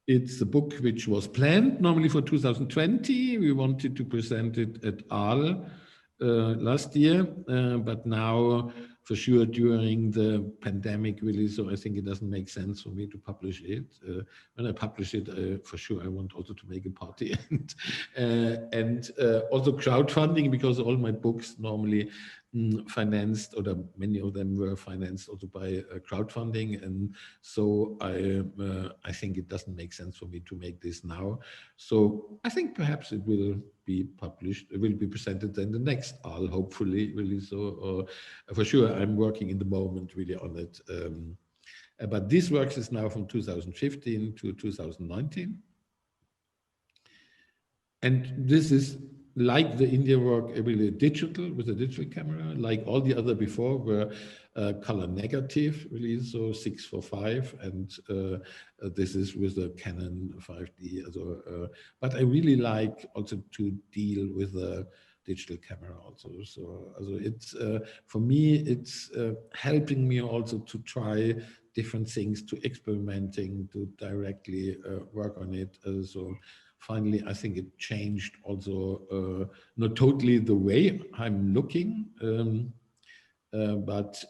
It's a book which was planned normally for 2020. We wanted to present it at ARL last year, but now for sure during the pandemic really, so I think it doesn't make sense for me to publish it. When I publish it, for sure I want also to make a party and also crowdfunding, because all my books normally financed, or many of them were financed also by crowdfunding, and so I think it doesn't make sense for me to make this now. So I think perhaps it will be published, it will be presented in the next ARL, hopefully, really. So for sure, I'm working in the moment really on it. But this work is now from 2015 to 2019. And this is like the India work, really digital, with a digital camera, like all the other before were color negative, really, so 645, and this is with a Canon 5D. But I really like also to deal with a digital camera also. So it's for me, it's helping me also to try different things, to experimenting, to directly work on it. So finally, I think it changed also not totally the way I'm looking, but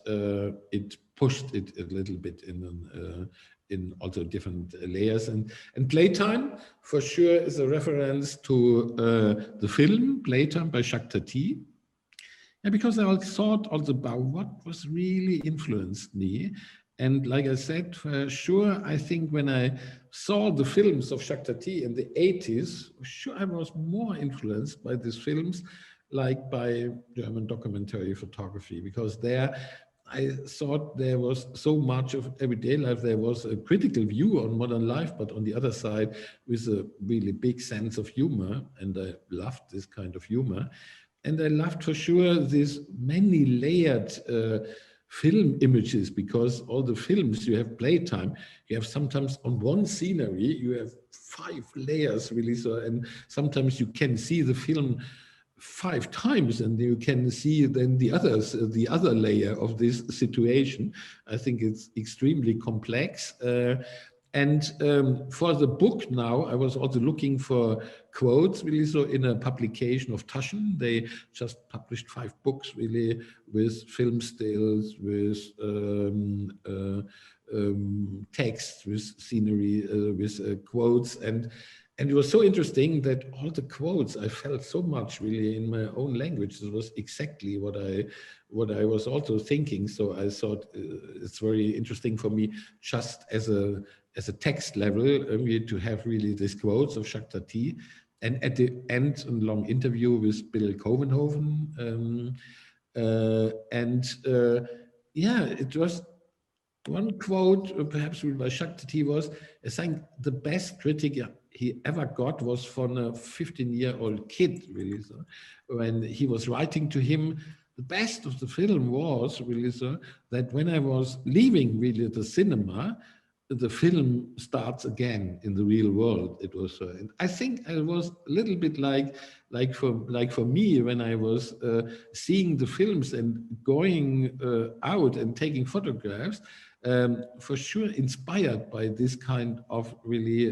it pushed it a little bit in also different layers. And Playtime for sure is a reference to the film Playtime by Jacques Tati. Yeah, because I thought also about what was really influenced me. And like I said, for sure, I think when I saw the films of Jacques Tati in the 80s, sure, I was more influenced by these films, like by German documentary photography, because there I thought there was so much of everyday life. There was a critical view on modern life, but on the other side, with a really big sense of humor. And I loved this kind of humor. And I loved for sure these many layered film images, because all the films you have Playtime, you have sometimes on one scenery, you have 5 layers really. So, and sometimes you can see the film 5 times and you can see then the other layer of this situation. I think it's extremely complex. And for the book now, I was also looking for quotes really. So in a publication of Taschen, they just published 5 books really with film stills, with text, with scenery, with quotes. And it was so interesting that all the quotes, I felt so much really in my own language. It was exactly what I was also thinking. So I thought it's very interesting for me, just as a text level, to have really these quotes of Jacques Tati. And at the end, a long interview with Bill Covenhoven. Yeah, it was one quote, perhaps by Jacques Tati, was, I think the best critic he ever got was from a 15-year-old kid, really. So when he was writing to him, the best of the film was really so that when I was leaving really the cinema, the film starts again in the real world. It was, and I think it was a little bit like for me when I was seeing the films and going out and taking photographs. For sure, inspired by this kind of really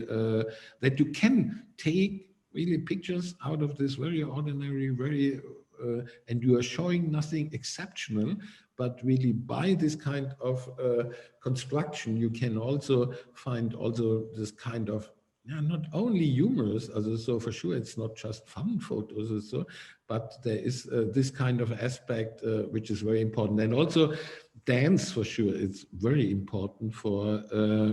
that you can take really pictures out of this very ordinary, very and you are showing nothing exceptional, but really by this kind of construction, you can also find also this kind of, yeah, not only humorous, also, so for sure it's not just fun photos or so, but there is this kind of aspect which is very important. And also dance, for sure, it's very important for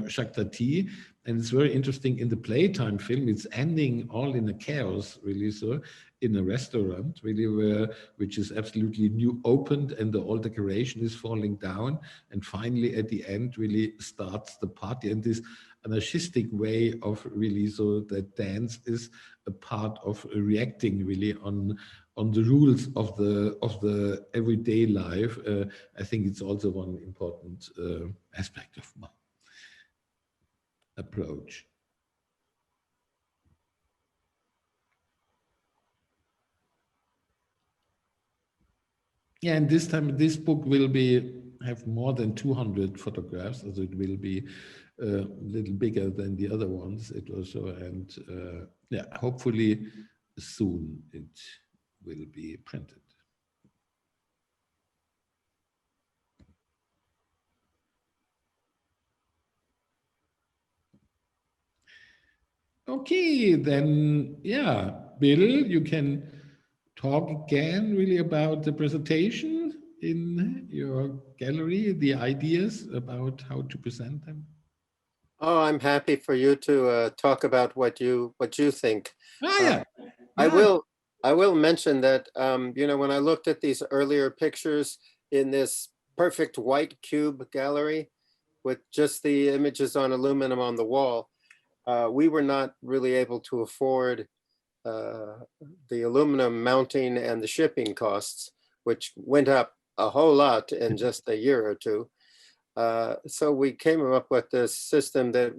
Jacques Tati. And it's very interesting in the Playtime film, it's ending all in a chaos, really, so in a restaurant, really, which is absolutely new opened, and all decoration is falling down. And finally, at the end, really starts the party. And this anarchistic way of really, so that dance is a part of reacting really on the rules of the everyday life. I think it's also one important aspect of my approach. Yeah, and this time this book will have more than 200 photographs, so it will be a little bigger than the other ones. It also, and yeah, hopefully soon it will be printed. Okay, then, yeah, Bill, you can talk again really about the presentation in your gallery, the ideas about how to present them. Oh, I'm happy for you to talk about what you think. Yeah. I will mention that you know, when I looked at these earlier pictures in this perfect white cube gallery with just the images on aluminum on the wall, we were not really able to afford the aluminum mounting and the shipping costs, which went up a whole lot in just a year or two. So we came up with this system that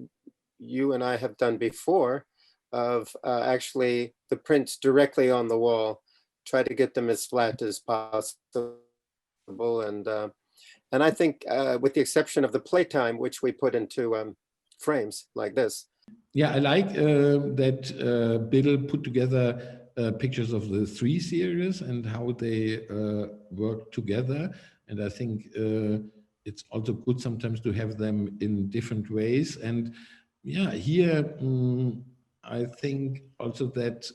you and I have done before of actually the prints directly on the wall, try to get them as flat as possible. And I think with the exception of the Playtime, which we put into frames like this. Yeah, I like that Bill put together pictures of the 3 series and how they work together. And I think it's also good sometimes to have them in different ways. And yeah, here I think also that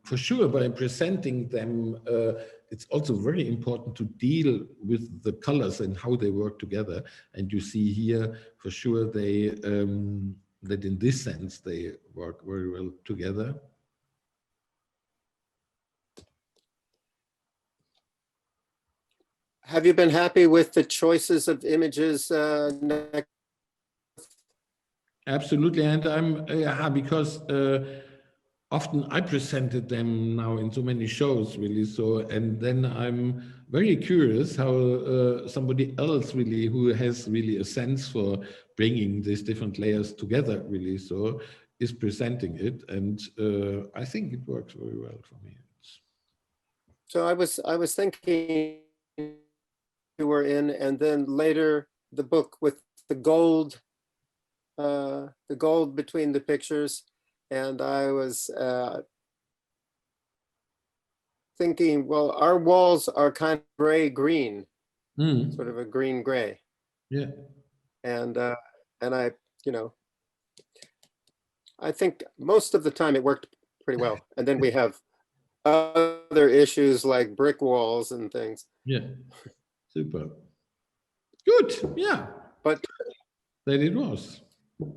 for sure by presenting them, it's also very important to deal with the colors and how they work together. And you see here for sure they that in this sense they work very well together. Have you been happy with the choices of images? Absolutely, and I'm because often I presented them now in so many shows, really. So, and then I'm very curious how somebody else really who has really a sense for bringing these different layers together, really, so is presenting it, and I think it works very well for me. So I was thinking you were in, and then later the book with the gold between the pictures, and I was thinking, well, our walls are kind of gray-green, sort of a green-gray. Yeah. And I, you know, I think most of the time it worked pretty well. And then we have other issues like brick walls and things. Yeah, super. Good, yeah. But that it was.